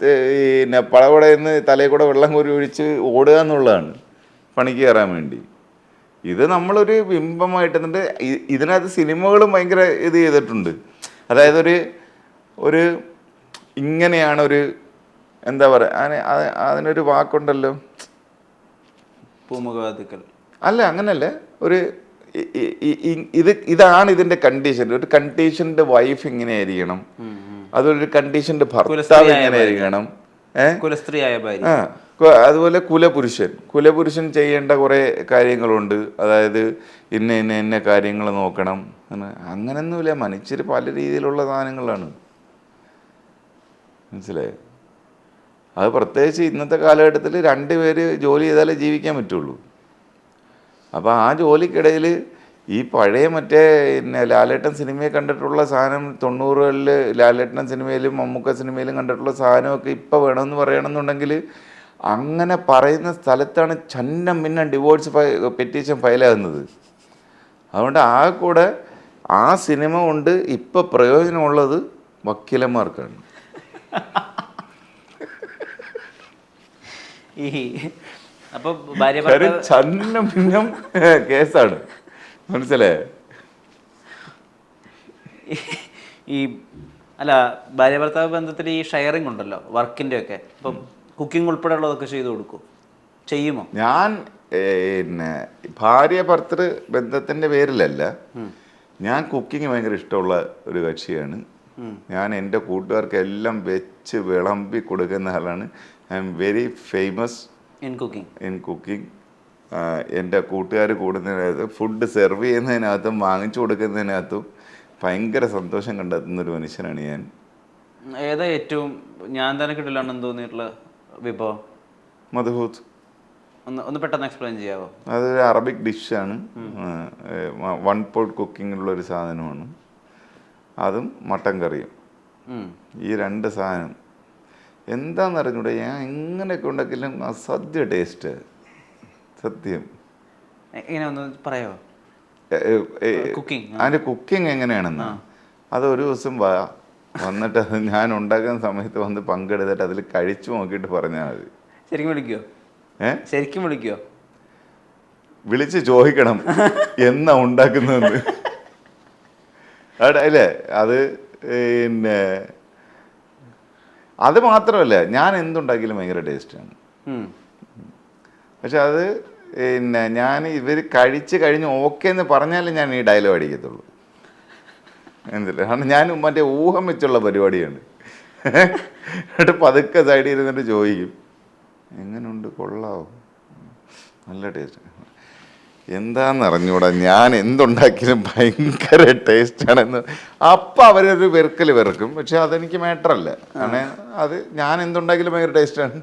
പിന്നെ പടപടയെന്ന് തലയിൽ കൂടെ വെള്ളം കോരി ഒഴിച്ച് ഓടുക എന്നുള്ളതാണ് പണിക്ക് കയറാൻ വേണ്ടി. ഇത് നമ്മളൊരു ബിംബമായിട്ട് എന്നിട്ട് ഇതിനകത്ത് സിനിമകളും ഭയങ്കര ഇത് ചെയ്തിട്ടുണ്ട്. അതായത് ഒരു ഇങ്ങനെയാണ് ഒരു എന്താ പറയുക, അതിനൊരു വാക്കുണ്ടല്ലോ, പൂമുഖവാദിക്കൽ അല്ല അങ്ങനല്ല, ഒരു ഇതാണ് ഇതിന്റെ കണ്ടീഷൻ. ഒരു കണ്ടീഷന്റെ വൈഫ് ഇങ്ങനെ ആയിരിക്കണം, അതൊരു കണ്ടീഷന്റെ ഭർത്താവ് ഇങ്ങനെ ആയിരിക്കണം, അതുപോലെ കുലപുരുഷൻ ചെയ്യേണ്ട കുറെ കാര്യങ്ങളുണ്ട്. അതായത് ഇന്ന കാര്യങ്ങൾ നോക്കണം. അങ്ങനൊന്നുമില്ല. മനുഷ്യർ പല രീതിയിലുള്ള സാധനങ്ങളാണ്. മനസ്സിലായോ? അത് പ്രത്യേകിച്ച് ഇന്നത്തെ കാലഘട്ടത്തിൽ 2 പേര് ജോലി ചെയ്താലേ ജീവിക്കാൻ പറ്റുള്ളൂ. അപ്പോൾ ആ ജോലിക്കിടയിൽ ഈ പഴയ മറ്റേ ലാലേട്ടൻ സിനിമയെ കണ്ടിട്ടുള്ള സാധനം 90കളിൽ ലാലേട്ടൻ സിനിമയിലും മമ്മൂക്ക സിനിമയിലും കണ്ടിട്ടുള്ള സാധനമൊക്കെ ഇപ്പോൾ വേണമെന്ന് പറയണമെന്നുണ്ടെങ്കിൽ അങ്ങനെ പറയുന്ന സ്ഥലത്താണ് ഛന്നം ഡിവോഴ്സ് പെറ്റീഷൻ ഫയലാകുന്നത്. അതുകൊണ്ട് ആ കൂടെ ആ സിനിമ കൊണ്ട് ഇപ്പോൾ പ്രയോജനമുള്ളത് വക്കീലന്മാർക്കാണ്. അപ്പോൾ ഛന്നം കേസാണ്. മനസ്സിലായേ? ഈ അല്ല ഭാര്യ ഭർത്താവ് ബന്ധത്തിൽ ഈ ഷെയറിംഗ് ഉണ്ടല്ലോ, വർക്കിൻ്റെ ഒക്കെ. ഇപ്പം കുക്കിംഗ് ഉൾപ്പെടെയുള്ളതൊക്കെ ചെയ്തു കൊടുക്കും, ചെയ്യുമോ? ഞാൻ ഭാര്യ ഭർത്തൃ ബന്ധത്തിൻ്റെ പേരിലല്ല, ഞാൻ കുക്കിംഗ് ഭയങ്കര ഇഷ്ടമുള്ള ഒരു കക്ഷിയാണ്. ഞാൻ എൻ്റെ കൂട്ടുകാർക്കെല്ലാം വെച്ച് വിളമ്പി കൊടുക്കുന്ന ആളാണ്. I am very famous in cooking. എൻ്റെ കൂട്ടുകാർ കൂടുന്നതിനകത്തും ഫുഡ് സെർവ് ചെയ്യുന്നതിനകത്തും വാങ്ങിച്ചു കൊടുക്കുന്നതിനകത്തും ഭയങ്കര സന്തോഷം കണ്ടെത്തുന്നൊരു മനുഷ്യനാണ് ഞാൻ. ഏതാ ഏറ്റവും ഞാൻ തന്നെ കിട്ടില്ലാണെന്ന് തോന്നിയിട്ടുള്ള വിഭവം? മധുഹൂത്ത്. ഒന്ന് പെട്ടെന്ന് എക്സ്പ്ലെയിൻ ചെയ്യാമോ? അതൊരു അറബിക് ഡിഷാണ്. 1 pot കുക്കിങ്ങിലുള്ളൊരു സാധനമാണ്. അതും മട്ടൻ കറിയും. ഈ 2 സാധനം എന്താണെന്ന് അറിഞ്ഞൂടെ, ഞാൻ എങ്ങനെയൊക്കെ ഉണ്ടാക്കിയാലും അസാധ്യ ടേസ്റ്റ്. സത്യം. എങ്ങനെ ഒന്ന് പറയാമോ അതിൻ്റെ കുക്കിംഗ് എങ്ങനെയാണെന്ന്? അതൊരു ദിവസം വന്നിട്ട് അത് ഞാൻ ഉണ്ടാക്കുന്ന സമയത്ത് വന്ന് പങ്കെടുത്തിട്ട് അതിൽ കഴിച്ചു നോക്കിയിട്ട് പറഞ്ഞാൽ മതി. ശരിക്കും വിളിക്കുമോ? ശരിക്കും വിളിക്കുമോ? വിളിച്ച് ചോദിക്കണം എന്നാ ഉണ്ടാക്കുന്നതെന്ന്. അല്ലേ? അത് പിന്നെ അത് മാത്രമല്ല, ഞാൻ എന്തുണ്ടാക്കിയാലും ഭയങ്കര ടേസ്റ്റാണ്. പക്ഷെ അത് ഞാൻ ഇവർ കഴിച്ച് കഴിഞ്ഞ് ഓക്കെ എന്ന് പറഞ്ഞാലും ഞാൻ ഈ ഡയലോഗ് അടിക്കത്തുള്ളൂ. എന്തില്ല, കാരണം ഞാൻ മറ്റേ ഊഹം വെച്ചുള്ള പരിപാടിയാണ്. എന്നിട്ട് പതുക്കെ സൈഡിൽ ഇരുന്നിട്ട് ചോദിക്കും, എങ്ങനെയുണ്ട്, കൊള്ളാവോ, നല്ല ടേസ്റ്റ്. എന്താണെന്ന് അറിഞ്ഞൂടാ, ഞാൻ എന്തുണ്ടാക്കിയാലും ഭയങ്കര ടേസ്റ്റാണെന്ന്. അപ്പം അവരൊരു വെറുക്കൽ വെറുക്കും. പക്ഷെ അതെനിക്ക് മാറ്ററല്ല. കാരണം അത് ഞാൻ എന്തുണ്ടാക്കിയാലും ഭയങ്കര ടേസ്റ്റാണ്.